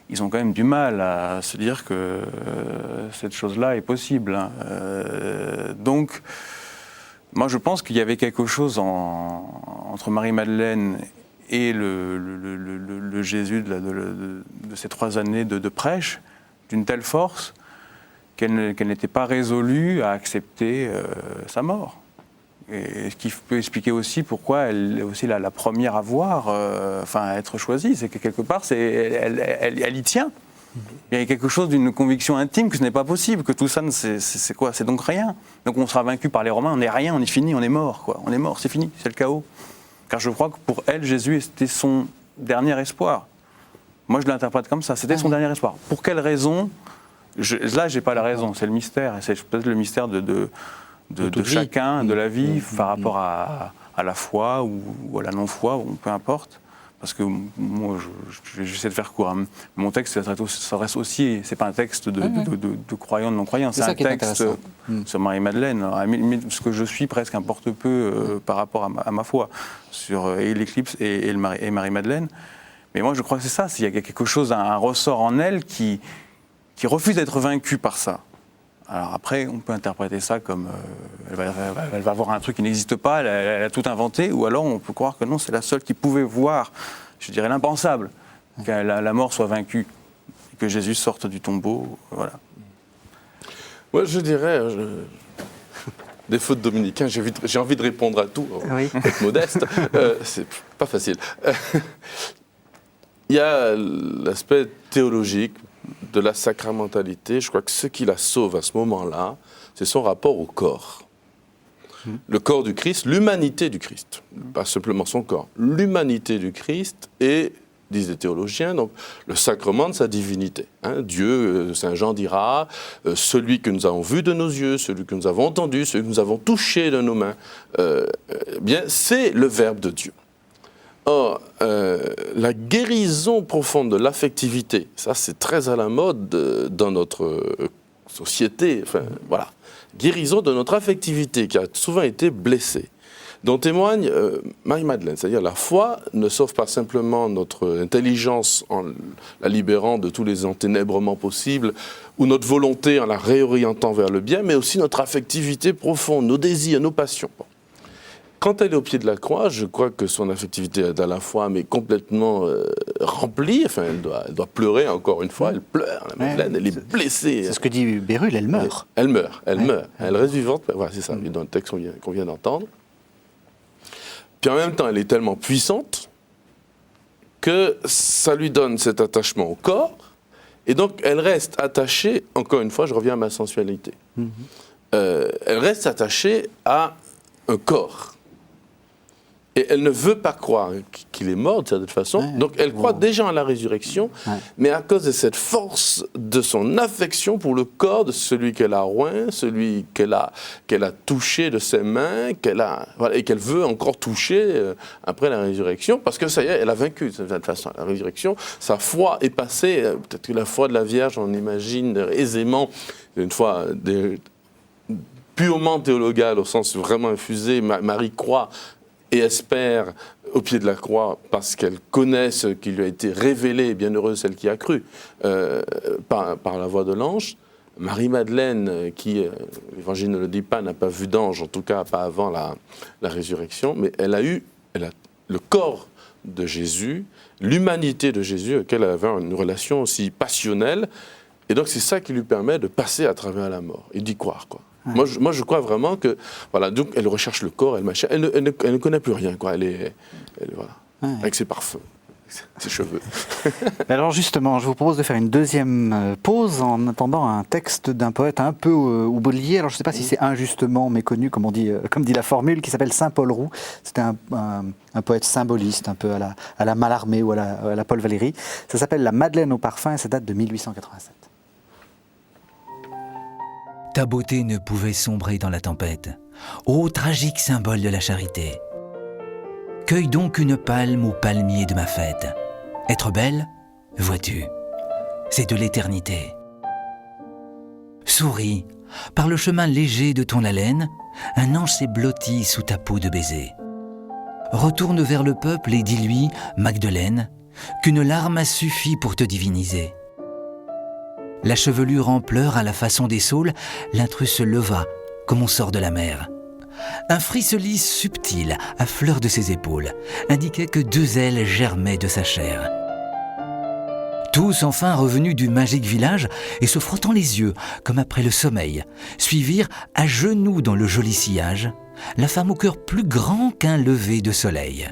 ils ont quand même du mal à se dire que cette chose-là est possible. Hein. Donc, moi je pense qu'il y avait quelque chose entre Marie-Madeleine et le Jésus de ces 3 années de prêche, d'une telle force qu'elle n'était pas résolue à accepter sa mort. Et ce qui peut expliquer aussi pourquoi elle est aussi la première à être choisie, c'est que quelque part, elle y tient. Il y a quelque chose d'une conviction intime que ce n'est pas possible, que tout ça, c'est quoi ? C'est donc rien. Donc on sera vaincu par les Romains, on n'est rien, on est fini, on est mort, quoi. On est mort, c'est fini, c'est le chaos. Car je crois que pour elle, Jésus, c'était son dernier espoir. Moi, je l'interprète comme ça, c'était son dernier espoir. Pour quelle raison ? Là, je n'ai pas la raison, c'est le mystère, et c'est peut-être le mystère de chacun, de la vie, par rapport à la foi ou à la non-foi, ou peu importe. Parce que moi, j'essaie de faire court. Hein. Mon texte, ça reste aussi, c'est pas un texte de croyants, de non-croyants, c'est un texte sur Marie-Madeleine. Ce que je suis presque un porte-peu par rapport à ma foi, sur et l'éclipse et Marie-Madeleine. Mais moi, je crois que c'est ça, il y a quelque chose, un ressort en elle qui refuse d'être vaincue par ça. Alors après, on peut interpréter ça comme elle va voir un truc qui n'existe pas, elle a tout inventé, ou alors on peut croire que non, c'est la seule qui pouvait voir, je dirais l'impensable, que la mort soit vaincue, que Jésus sorte du tombeau, voilà. Moi, je dirais, défaut de dominicain, j'ai envie de répondre à tout, être modeste, c'est pas facile. Il y a l'aspect théologique de la sacramentalité. Je crois que ce qui la sauve à ce moment-là, c'est son rapport au corps. Le corps du Christ, l'humanité du Christ, pas simplement son corps, l'humanité du Christ et, disent les théologiens, donc, le sacrement de sa divinité. Hein, Dieu, Saint Jean dira, celui que nous avons vu de nos yeux, celui que nous avons entendu, celui que nous avons touché de nos mains, bien, c'est le Verbe de Dieu. Or, la guérison profonde de l'affectivité, ça c'est très à la mode dans notre société, enfin voilà, guérison de notre affectivité qui a souvent été blessée, dont témoigne Marie-Madeleine, c'est-à-dire la foi ne sauve pas simplement notre intelligence en la libérant de tous les enténèbrements possibles, ou notre volonté en la réorientant vers le bien, mais aussi notre affectivité profonde, nos désirs, nos passions. Bon. Quand elle est au pied de la croix, je crois que son affectivité est à la fois mais complètement remplie. Enfin, elle doit pleurer encore une fois. Elle pleure, la Madeleine, elle est blessée. C'est ce que dit Bérulle, elle meurt. Elle meurt. Elle reste vivante. Voilà, c'est ça, dans le texte qu'on vient d'entendre. Puis en même temps, elle est tellement puissante que ça lui donne cet attachement au corps. Et donc, elle reste attachée, encore une fois, je reviens à ma sensualité. Elle reste attachée à un corps. Et elle ne veut pas croire qu'il est mort de cette façon. Donc elle croit déjà à la résurrection, mais à cause de cette force de son affection pour le corps de celui qu'elle a oint, celui qu'elle a touché de ses mains, et qu'elle veut encore toucher après la résurrection, parce que ça y est, elle a vaincu de cette façon. La résurrection, sa foi est passée, peut-être que la foi de la Vierge, on imagine aisément, une foi purement théologale, au sens vraiment infusé, Marie croit et espère au pied de la croix parce qu'elle connaît ce qui lui a été révélé, bienheureuse celle qui a cru, par la voix de l'ange. Marie-Madeleine, qui, l'Évangile ne le dit pas, n'a pas vu d'ange, en tout cas pas avant la résurrection, mais elle a le corps de Jésus, l'humanité de Jésus, auquel elle avait une relation aussi passionnelle, et donc c'est ça qui lui permet de passer à travers la mort, et d'y croire, quoi. Moi, je crois vraiment que, voilà, donc elle recherche le corps, elle ne connaît plus rien, quoi. Voilà, avec ses parfums, ses cheveux. Alors justement, je vous propose de faire une deuxième pause en attendant un texte d'un poète un peu oublié. Alors je ne sais pas si c'est injustement méconnu, comme dit la formule, qui s'appelle Saint Paul Roux. C'était un poète symboliste, un peu à la Mallarmé ou à la Paul Valéry. Ça s'appelle La Madeleine au parfum et ça date de 1887. Ta beauté ne pouvait sombrer dans la tempête. Ô tragique symbole de la charité. Cueille donc une palme au palmier de ma fête. Être belle, vois-tu, c'est de l'éternité. Souris, par le chemin léger de ton haleine, un ange s'est blotti sous ta peau de baiser. retourne vers le peuple et dis-lui, Magdeleine, qu'une larme a suffi pour te diviniser. La chevelure en pleurs à la façon des saules, l'intrus se leva comme on sort de la mer. Un frisselis subtil à fleur de ses épaules indiquait que 2 ailes germaient de sa chair. Tous enfin revenus du magique village et se frottant les yeux comme après le sommeil, suivirent à genoux dans le joli sillage la femme au cœur plus grand qu'un lever de soleil.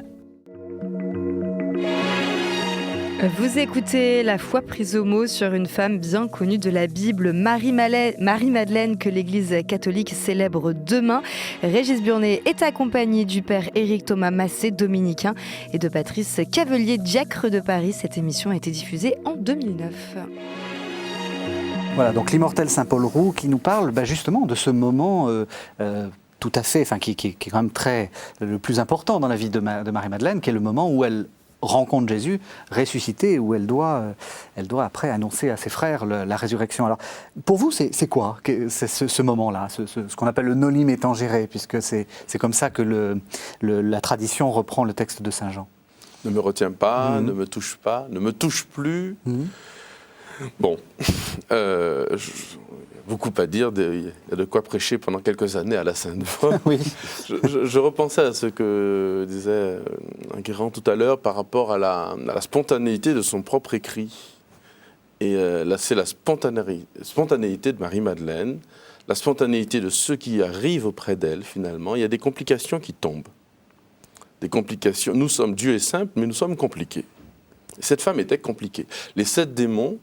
Vous écoutez La foi prise au mot sur une femme bien connue de la Bible, Marie-Madeleine, que l'Église catholique célèbre demain. Régis Burnet est accompagné du père Éric Thomas Massé, dominicain, et de Patrice Cavelier, diacre de Paris. Cette émission a été diffusée en 2009. Voilà, donc l'immortel Saint Paul Roux qui nous parle justement de ce moment tout à fait, qui est quand même le plus important dans la vie de Marie-Madeleine, qui est le moment où elle rencontre Jésus ressuscité, où elle doit après annoncer à ses frères la résurrection. Alors, pour vous, c'est quoi ce moment-là, ce qu'on appelle le nolime évangéré, puisque c'est comme ça que la tradition reprend le texte de Saint Jean. Ne me retiens pas, ne me touche pas, ne me touche plus. Bon, beaucoup à dire, il y a de quoi prêcher pendant quelques années à la Sainte-Foy. Oui. Je repensais à ce que disait Guérand tout à l'heure par rapport à la spontanéité de son propre écrit. Et là, c'est la spontanéité de Marie-Madeleine, la spontanéité de ceux qui arrivent auprès d'elle, finalement. Il y a des complications qui tombent. Des complications. Nous sommes, Dieu est simple, mais nous sommes compliqués. Cette femme était compliquée. Les 7 démons,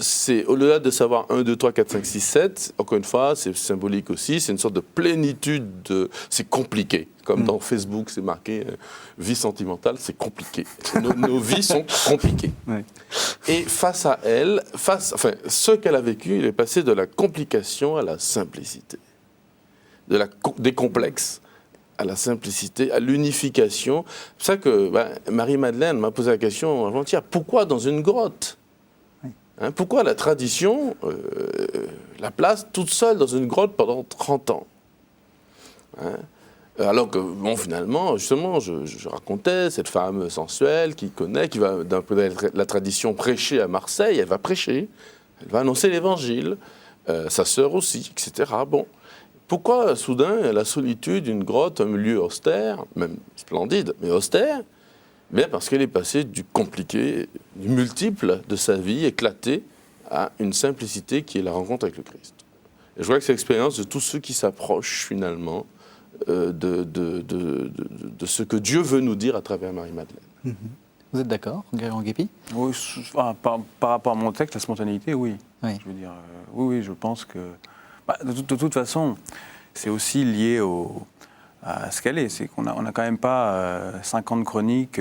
c'est au-delà de savoir 1, 2, 3, 4, 5, 6, 7, encore une fois, c'est symbolique aussi, c'est une sorte de plénitude, c'est compliqué. Comme dans Facebook, c'est marqué vie sentimentale, c'est compliqué. Nos vies sont compliquées. Ouais. Et face à elle, ce qu'elle a vécu, il est passé de la complication à la simplicité, des complexes à la simplicité, à l'unification. C'est pour ça que Marie-Madeleine m'a posé la question avant-hier, pourquoi dans une grotte ? Pourquoi la tradition la place toute seule dans une grotte pendant 30 ans ? Alors que, finalement, justement, je racontais cette femme sensuelle qui va, d'un peu la tradition, prêcher à Marseille, elle va prêcher, elle va annoncer l'évangile, sa sœur aussi, etc. Bon, pourquoi soudain la solitude, une grotte, un lieu austère, même splendide, mais austère ? Bien parce qu'elle est passée du compliqué, du multiple de sa vie éclaté à une simplicité qui est la rencontre avec le Christ. Et je vois que c'est l'expérience de tous ceux qui s'approchent finalement de ce que Dieu veut nous dire à travers Marie-Madeleine. Vous êtes d'accord, Guérand Guépi ? Oui, par rapport à mon texte, la spontanéité, oui. Oui. Je veux dire, oui, je pense que... de toute façon, c'est aussi lié à ce qu'elle est. C'est qu'on n'a quand même pas 50 chroniques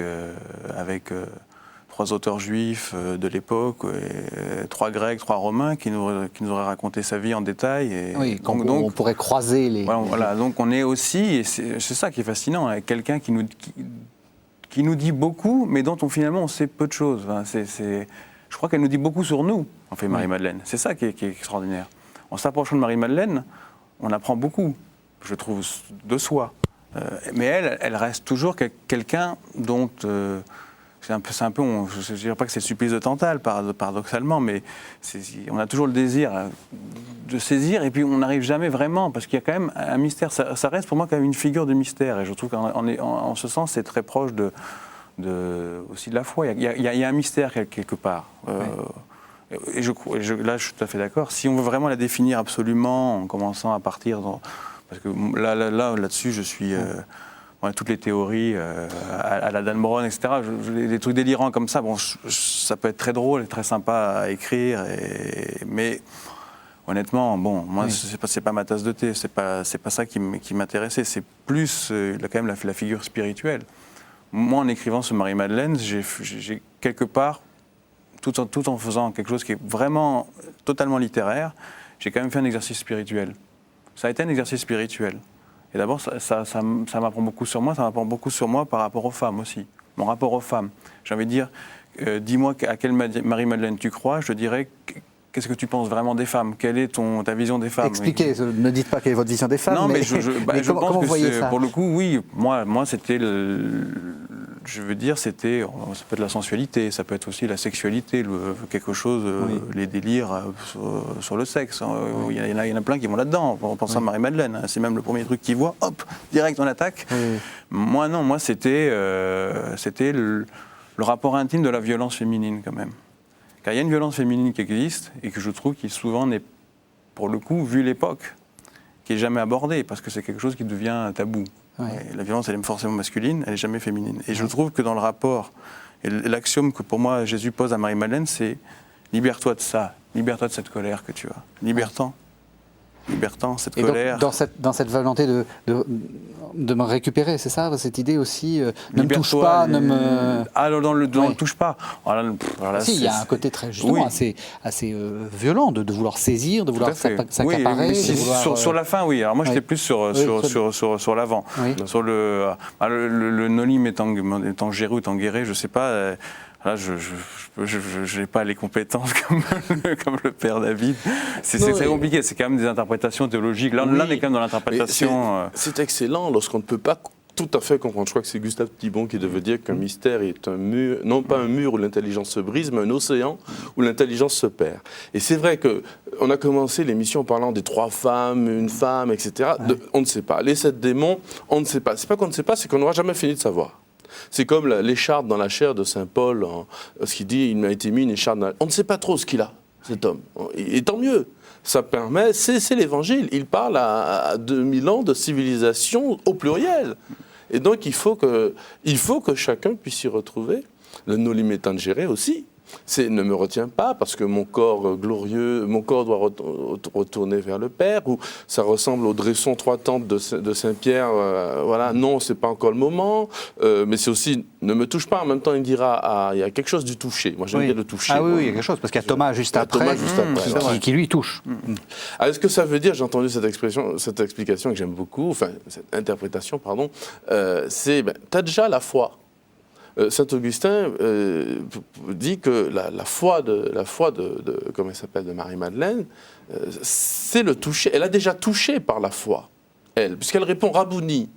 avec 3 auteurs juifs de l'époque, 3 Grecs, 3 Romains qui nous auraient raconté sa vie en détail. Et oui, donc on pourrait croiser les... Voilà, donc on est aussi, et c'est ça qui est fascinant, avec quelqu'un qui nous dit beaucoup, mais dont finalement on sait peu de choses. Enfin, je crois qu'elle nous dit beaucoup sur nous, en fait, Marie-Madeleine. C'est ça qui est extraordinaire. En s'approchant de Marie-Madeleine, on apprend beaucoup, je trouve, de soi. Mais elle reste toujours quelqu'un dont... c'est un peu, je ne dirais pas que c'est le supplice de Tantale, paradoxalement, mais on a toujours le désir de saisir, et puis on n'arrive jamais vraiment, parce qu'il y a quand même un mystère. Ça reste pour moi quand même une figure de mystère, et je trouve qu'en ce sens, c'est très proche aussi de la foi. Il y a un mystère quelque part. Et là, je suis tout à fait d'accord. Si on veut vraiment la définir absolument, en commençant à partir parce que là-dessus, je suis... toutes les théories à la Dan Brown, etc., des trucs délirants comme ça, ça peut être très drôle et très sympa à écrire, mais honnêtement, moi, c'est pas ma tasse de thé, c'est pas ça qui m'intéressait, c'est plus quand même la figure spirituelle. Moi, en écrivant ce Marie-Madeleine, j'ai quelque part, tout en faisant quelque chose qui est vraiment totalement littéraire, j'ai quand même fait un exercice spirituel. Ça a été un exercice spirituel. Et d'abord, ça m'apprend beaucoup sur moi, ça m'apprend beaucoup sur moi par rapport aux femmes aussi. Mon rapport aux femmes. J'ai envie de dire, dis-moi à quelle Marie-Madeleine tu crois, je dirais qu'est-ce que tu penses vraiment des femmes? Quelle est ta vision des femmes? Expliquez, ne dites pas quelle est votre vision des femmes. Non, mais je comment pense vous que voyez c'est, ça? pour le coup, oui. Moi c'était je veux dire, ça peut être la sensualité, ça peut être aussi la sexualité, quelque chose, les délires sur le sexe. Il y en a plein qui vont là-dedans. En pensant à Marie-Madeleine, hein, c'est même le premier truc qu'ils voient, hop, direct on attaque. Moi non, moi c'était le rapport intime de la violence féminine quand même. Car il y a une violence féminine qui existe et que je trouve qui souvent n'est, pour le coup, vu l'époque, qui n'est jamais abordée parce que c'est quelque chose qui devient tabou. La violence, elle est forcément masculine, elle n'est jamais féminine. Et je trouve que dans le rapport, et l'axiome que pour moi Jésus pose à Marie-Madeleine, c'est libère-toi de ça, libère-toi de cette colère que tu as. Libère-toi, cette colère. Donc, dans cette volonté de me récupérer, c'est ça, cette idée aussi, ne me touche pas, ne me... Ah, dans le touche pas. Si, il y a un côté très, justement, assez violent de vouloir saisir, de vouloir s'accaparer. Sur la fin, oui. Alors moi, j'étais plus sur l'avant. Sur le nolim étant géré ou étant guéré, je sais pas... Là, je n'ai pas les compétences comme le père David. C'est très compliqué, c'est quand même des interprétations théologiques. Là, on est quand même dans l'interprétation. C'est excellent lorsqu'on ne peut pas tout à fait comprendre. Je crois que c'est Gustave Thibon qui devait dire qu'un mystère est un mur, non pas un mur où l'intelligence se brise, mais un océan où l'intelligence se perd. Et c'est vrai qu'on a commencé l'émission en parlant des 3 femmes, une femme, etc. On ne sait pas. Les 7 démons, on ne sait pas. C'est pas qu'on ne sait pas, c'est qu'on n'aura jamais fini de savoir. C'est comme l'écharpe dans la chair de saint Paul, ce qu'il dit, il m'a été mis une écharpe dans la... On ne sait pas trop ce qu'il a, cet homme. Et tant mieux. Ça permet, c'est l'évangile. Il parle à 2000 ans de civilisation au pluriel. Et donc il faut que chacun puisse s'y retrouver. Le nolim étangere aussi. Ne me retiens pas parce que mon corps glorieux, mon corps doit retourner vers le Père, ou ça ressemble au dresson 3 tentes de Saint-Pierre, voilà, non, c'est pas encore le moment, mais c'est aussi, ne me touche pas, en même temps il dira, il y a quelque chose du toucher, moi j'aime bien le toucher. Ah oui, il y a quelque chose, parce qu'il y a Thomas juste après, qui lui touche. Alors, est-ce que ça veut dire, j'ai entendu cette explication que j'aime beaucoup, enfin cette interprétation, pardon, c'est, t'as déjà la foi. Saint Augustin dit que la foi de comment elle s'appelle, de Marie-Madeleine, c'est le toucher. Elle a déjà touché par la foi, elle, puisqu'elle répond Rabouni.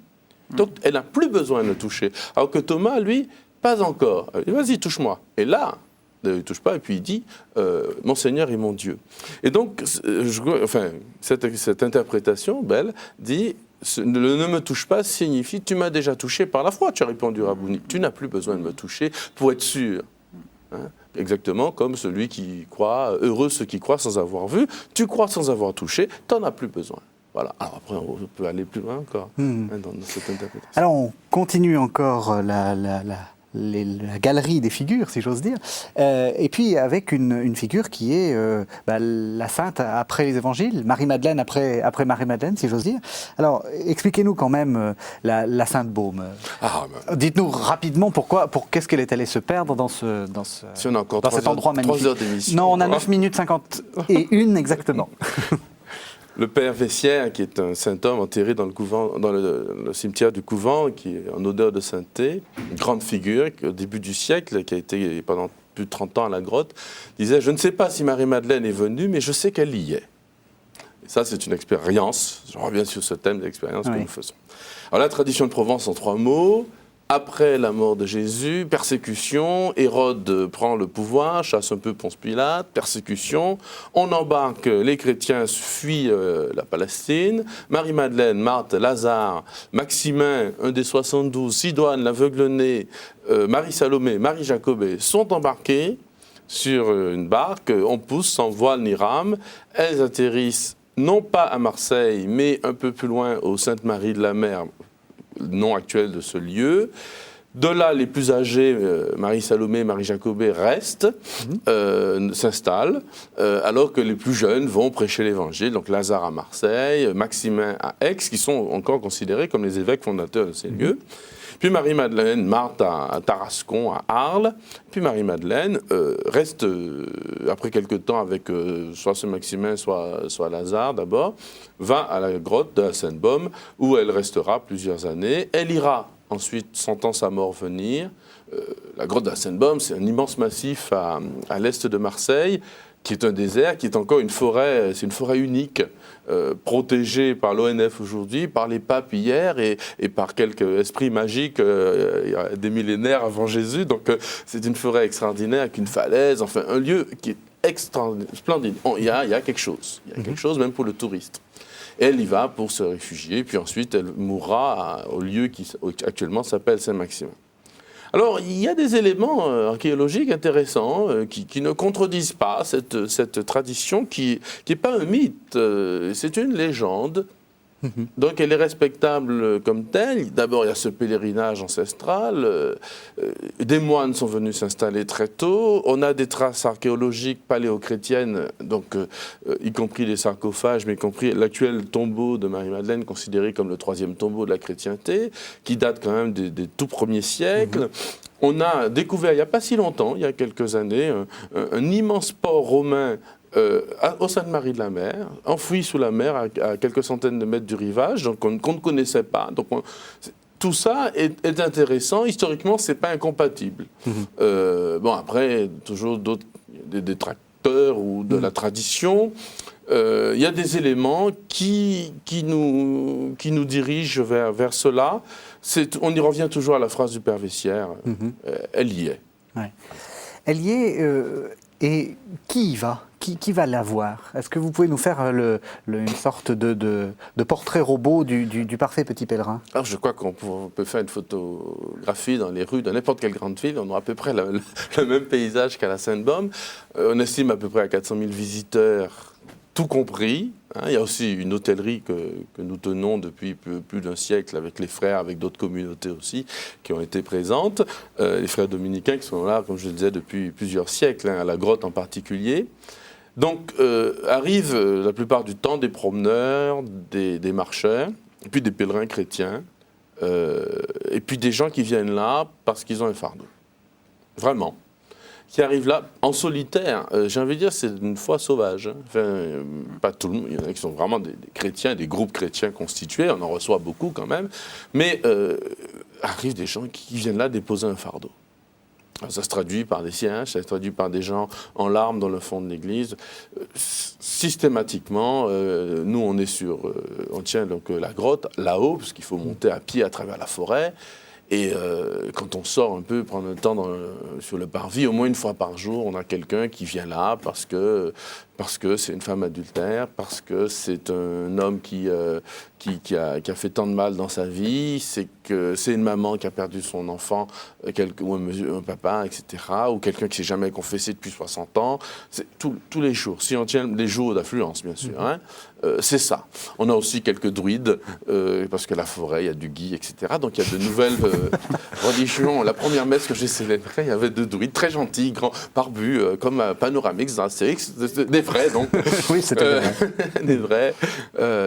Donc elle n'a plus besoin de le toucher. Alors que Thomas, lui, pas encore. Il dit, vas-y, touche-moi. Et là, il ne touche pas, et puis il dit mon Seigneur et mon Dieu. Et donc, cette interprétation belle dit. Ne me touche pas signifie tu m'as déjà touché par la foi, tu as répondu Rabouni. Tu n'as plus besoin de me toucher pour être sûr. Hein, exactement comme celui qui croit, heureux ceux qui croient sans avoir vu. Tu crois sans avoir touché, tu n'en as plus besoin. Voilà. Alors après, on peut aller plus loin encore dans cette interprétation. Alors on continue encore la galerie des figures, si j'ose dire, et puis avec une figure qui est la sainte après les évangiles, Marie-Madeleine après Marie-Madeleine, si j'ose dire. Alors, expliquez-nous quand même la sainte Baume. Dites-nous rapidement qu'est-ce qu'elle est allée se perdre dans cet endroit magnifique. 3 heures d'émission. Non, on a 9 minutes 51 exactement. Le père Vessière, qui est un saint homme enterré dans le couvent, dans le cimetière du couvent, qui est en odeur de sainteté, une grande figure, au début du siècle, qui a été pendant plus de 30 ans à la grotte, disait « Je ne sais pas si Marie-Madeleine est venue, mais je sais qu'elle y est. » Et ça, c'est une expérience. Je reviens sur ce thème d'expérience que nous faisons. Alors la tradition de Provence en 3 mots. Après la mort de Jésus, persécution, Hérode prend le pouvoir, chasse un peu Ponce Pilate, persécution, on embarque, les chrétiens fuient la Palestine, Marie-Madeleine, Marthe, Lazare, Maximin, un des 72, Sidoine, l'aveugle-né, Marie-Salomé, Marie-Jacobée sont embarqués sur une barque, on pousse sans voile ni rame, elles atterrissent non pas à Marseille, mais un peu plus loin au Sainte-Marie de la Mer, nom actuel de ce lieu. De là, les plus âgés, Marie-Salomé, Marie-Jacobée, restent, s'installent, alors que les plus jeunes vont prêcher l'Évangile. Donc Lazare à Marseille, Maximin à Aix, qui sont encore considérés comme les évêques fondateurs de ces lieux. Puis Marie-Madeleine, Marthe à Tarascon, à Arles. Puis Marie-Madeleine reste, après quelque temps, avec soit Saint-Maximin, soit Lazare d'abord, va à la grotte de la Sainte-Baume, où elle restera plusieurs années. Elle ira ensuite, sentant sa mort venir. La grotte de la Sainte-Baume, c'est un immense massif à l'est de Marseille. qui est un désert, qui est encore une forêt, c'est une forêt unique, protégée par l'ONF aujourd'hui, par les papes hier et par quelques esprits magiques il y a des millénaires avant Jésus. Donc c'est une forêt extraordinaire avec une falaise, enfin un lieu qui est extraordinaire, splendide. Il y a quelque chose, quelque chose même pour le touriste. Elle y va pour se réfugier, puis ensuite elle mourra au lieu qui actuellement s'appelle Saint-Maximin. Alors, il y a des éléments archéologiques intéressants qui ne contredisent pas cette tradition qui n'est pas un mythe, c'est une légende. Donc elle est respectable comme telle. D'abord, il y a ce pèlerinage ancestral. Des moines sont venus s'installer très tôt. On a des traces archéologiques paléochrétiennes, donc, y compris les sarcophages, mais y compris l'actuel tombeau de Marie-Madeleine, considéré comme le 3e tombeau de la chrétienté, qui date quand même des tout premiers siècles. On a découvert, il n'y a pas si longtemps, il y a quelques années, un immense port romain au Sainte-Marie de la Mer, enfoui sous la mer à quelques centaines de mètres du rivage, donc qu'on ne connaissait pas. Donc tout ça est intéressant. Historiquement, ce n'est pas incompatible. Bon, après, toujours des détracteurs ou de la tradition. Il y a des éléments qui nous dirigent vers cela. On y revient toujours à la phrase du Père Vessière. Elle y est. Ouais. Elle y est. Et qui y va ? Qui va la voir ? Est-ce que vous pouvez nous faire une sorte de portrait robot du parfait petit pèlerin ? Alors je crois qu'on peut faire une photographie dans les rues de n'importe quelle grande ville. On aura à peu près le même paysage qu'à la Sainte-Baume. On estime à peu près à 400 000 visiteurs, tout compris. Il y a aussi une hôtellerie que nous tenons depuis plus d'un siècle avec les frères, avec d'autres communautés aussi qui ont été présentes. Les frères dominicains qui sont là, comme je le disais, depuis plusieurs siècles, à la grotte en particulier. Donc arrivent la plupart du temps des promeneurs, des marcheurs, et puis des pèlerins chrétiens, et puis des gens qui viennent là parce qu'ils ont un fardeau. Vraiment. Qui arrivent là en solitaire. J'ai envie de dire, c'est une foi sauvage. Enfin, pas tout le monde. Il y en a qui sont vraiment des chrétiens, des groupes chrétiens constitués. On en reçoit beaucoup quand même. Mais arrivent des gens qui viennent là déposer un fardeau. Alors, ça se traduit par des cierges, ça se traduit par des gens en larmes dans le fond de l'église. Systématiquement, nous, on tient donc la grotte là-haut, parce qu'il faut monter à pied à travers la forêt. Et quand on sort un peu, prendre le temps sur le parvis, au moins une fois par jour, on a quelqu'un qui vient là parce que c'est une femme adultère, parce que c'est un homme qui a fait tant de mal dans sa vie, c'est une maman qui a perdu son enfant, ou un papa, etc., ou quelqu'un qui ne s'est jamais confessé depuis 60 ans. C'est tous les jours, si on tient les jours d'affluence, bien sûr. C'est ça. On a aussi quelques druides, parce que la forêt, il y a du gui, etc. Donc il y a de nouvelles religions. La première messe que j'ai célébrée, il y avait 2 druides très gentils, grands, barbus, comme Panoramix dans Astérix, des vrais donc. Oui, c'était vrai. Des vrais.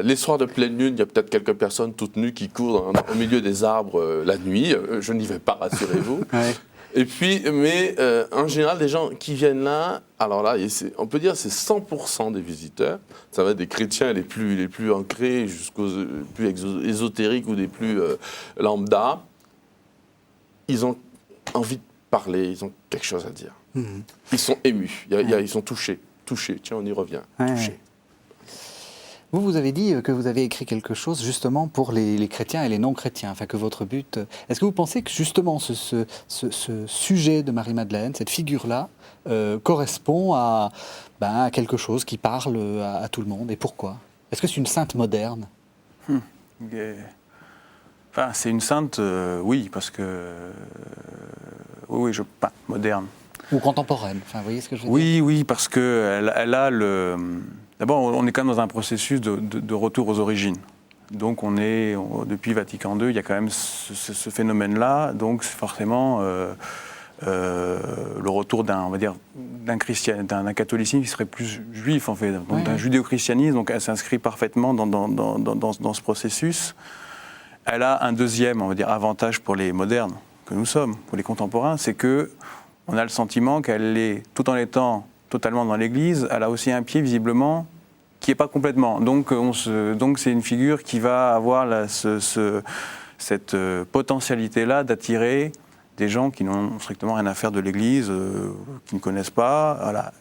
Les soirs de pleine lune, il y a peut-être quelques personnes toutes nues qui courent au milieu des arbres la nuit. Je n'y vais pas, rassurez-vous. Ouais. Et puis, mais en général, les gens qui viennent là, alors là, on peut dire c'est 100% des visiteurs. Ça va des chrétiens les plus ancrés jusqu'aux plus ésotériques ou des plus lambda. Ils ont envie de parler, ils ont quelque chose à dire. Ils sont émus, ils sont touchés. Tiens, on y revient. Touchés. Vous avez dit que vous avez écrit quelque chose justement pour les chrétiens et les non-chrétiens, enfin que votre but... Est-ce que vous pensez que justement ce sujet de Marie-Madeleine, cette figure-là, correspond à quelque chose qui parle à tout le monde, et pourquoi ? Est-ce que c'est une sainte moderne ? Enfin, c'est une sainte, oui, parce que... moderne. Ou contemporaine, enfin, vous voyez ce que je veux dire ? Oui, parce qu'elle a le... D'abord, on est quand même dans un processus de retour aux origines. Donc, depuis Vatican II, il y a quand même ce phénomène-là. Donc, c'est forcément le retour d'un catholicisme qui serait plus juif, en fait, donc d'un judéo-christianisme. Donc, elle s'inscrit parfaitement dans ce processus. Elle a un deuxième, avantage pour les modernes que nous sommes, pour les contemporains, c'est que on a le sentiment qu'elle est, tout en étant totalement dans l'Église, elle a aussi un pied visiblement qui n'est pas complètement. Donc c'est une figure qui va avoir cette potentialité-là d'attirer des gens qui n'ont strictement rien à faire de l'Église, qui ne connaissent pas. Voilà.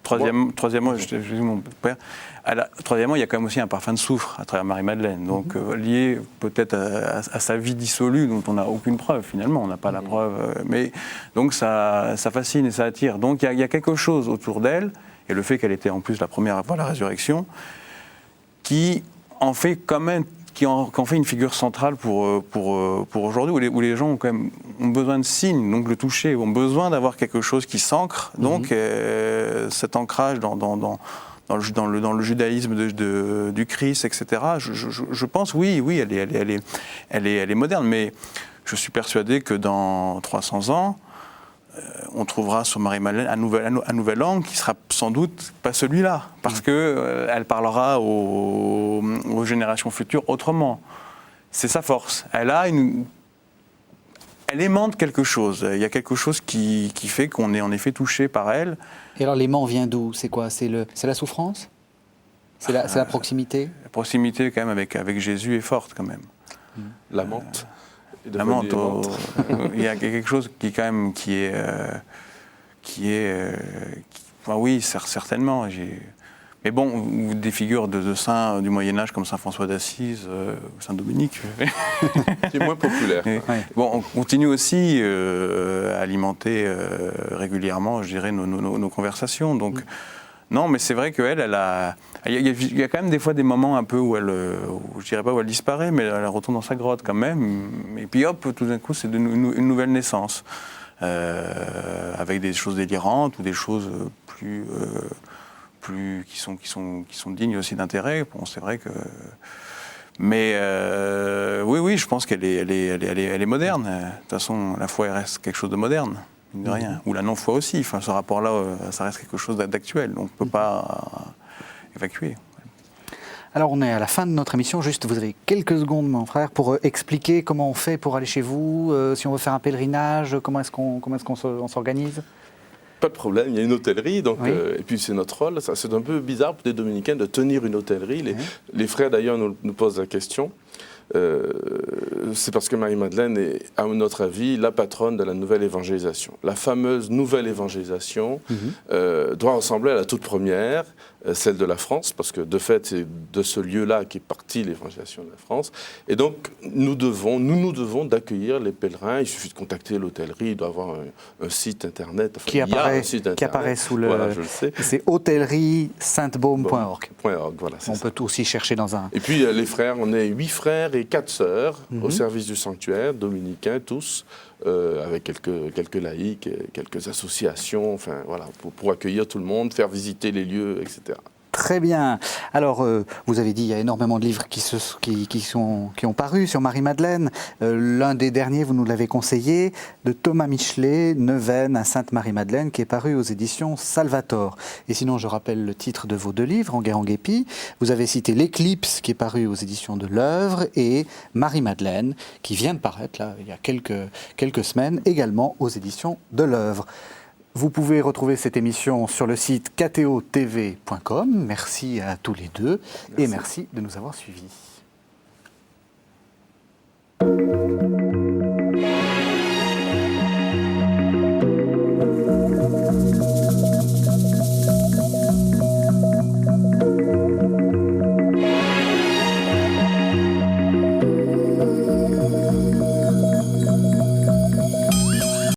Troisièmement, je dis mon père. Troisièmement, il y a quand même aussi un parfum de soufre à travers Marie-Madeleine, donc lié peut-être à sa vie dissolue, dont on n'a aucune preuve finalement, on n'a pas la preuve. Mais donc ça fascine et ça attire. Donc il y a quelque chose autour d'elle, et le fait qu'elle était en plus la première à voir la résurrection, qui en fait quand même, qui en fait une figure centrale pour aujourd'hui, où les gens ont quand même besoin de signes, donc le toucher, ont besoin d'avoir quelque chose qui s'ancre. Donc cet ancrage dans le judaïsme du Christ, etc. Je pense, oui, elle est moderne, mais je suis persuadé que dans 300 ans, on trouvera sur Marie-Madeleine un nouvel angle qui sera sans doute pas celui-là, parce que elle parlera aux générations futures autrement. C'est sa force. Elle aimante quelque chose. Il y a quelque chose qui fait qu'on est en effet touché par elle. Et alors l'aimant vient d'où? C'est quoi? C'est la souffrance? C'est la proximité? La proximité quand même avec Jésus est forte quand même. La menthe. Il y a quelque chose qui quand même oui, certainement. Mais bon, des figures de saints du Moyen-Âge comme saint François d'Assise, saint Dominique. C'est moins populaire. Bon, on continue aussi à alimenter régulièrement, je dirais, nos conversations. Donc, non, mais c'est vrai qu'elle, il y a quand même des fois des moments un peu où je dirais pas où elle disparaît, mais elle retourne dans sa grotte quand même. Et puis hop, tout d'un coup, c'est une nouvelle naissance. Avec des choses délirantes ou des choses qui sont dignes aussi d'intérêt. Bon, c'est vrai que... Mais oui, je pense qu'elle est moderne. De toute façon, la foi reste quelque chose de moderne. De rien. Ou la non-foi aussi. Enfin, ce rapport-là, ça reste quelque chose d'actuel. Donc, on ne peut pas évacuer. Alors, on est à la fin de notre émission. Juste, vous avez quelques secondes, mon frère, pour expliquer comment on fait pour aller chez vous, si on veut faire un pèlerinage, comment est-ce qu'on s'organise? Pas de problème, il y a une hôtellerie, donc, et puis c'est notre rôle. C'est un peu bizarre pour des dominicains de tenir une hôtellerie. Les frères, d'ailleurs, nous posent la question. C'est parce que Marie-Madeleine est, à notre avis, la patronne de la nouvelle évangélisation. La fameuse nouvelle évangélisation doit ressembler à la toute première, celle de la France, parce que de fait, c'est de ce lieu-là qu'est partie l'évangélisation de la France. Et donc, nous nous devons d'accueillir les pèlerins. Il suffit de contacter l'hôtellerie, il doit avoir un site internet. Enfin, qui apparaît sous le... Voilà, je le sais. C'est hôtellerie-sainte-baume.org. Voilà, on peut aussi chercher dans un... Et puis, les frères, on est 8 frères et 4 sœurs au service du sanctuaire, dominicains tous, avec quelques laïcs, quelques associations, enfin voilà, pour accueillir tout le monde, faire visiter les lieux, etc. Très bien. Alors, vous avez dit il y a énormément de livres qui ont paru sur Marie-Madeleine. L'un des derniers, vous nous l'avez conseillé, de Thomas Michelet, Neuvaine à Sainte-Marie-Madeleine, qui est paru aux éditions Salvator. Et sinon, je rappelle le titre de vos deux livres, En guerre en guépi. Vous avez cité L'Éclipse, qui est paru aux éditions de l'Œuvre, et Marie-Madeleine, qui vient de paraître là, il y a quelques semaines, également aux éditions de l'Œuvre. Vous pouvez retrouver cette émission sur le site ktotv.com. Merci à tous les deux et merci de nous avoir suivis.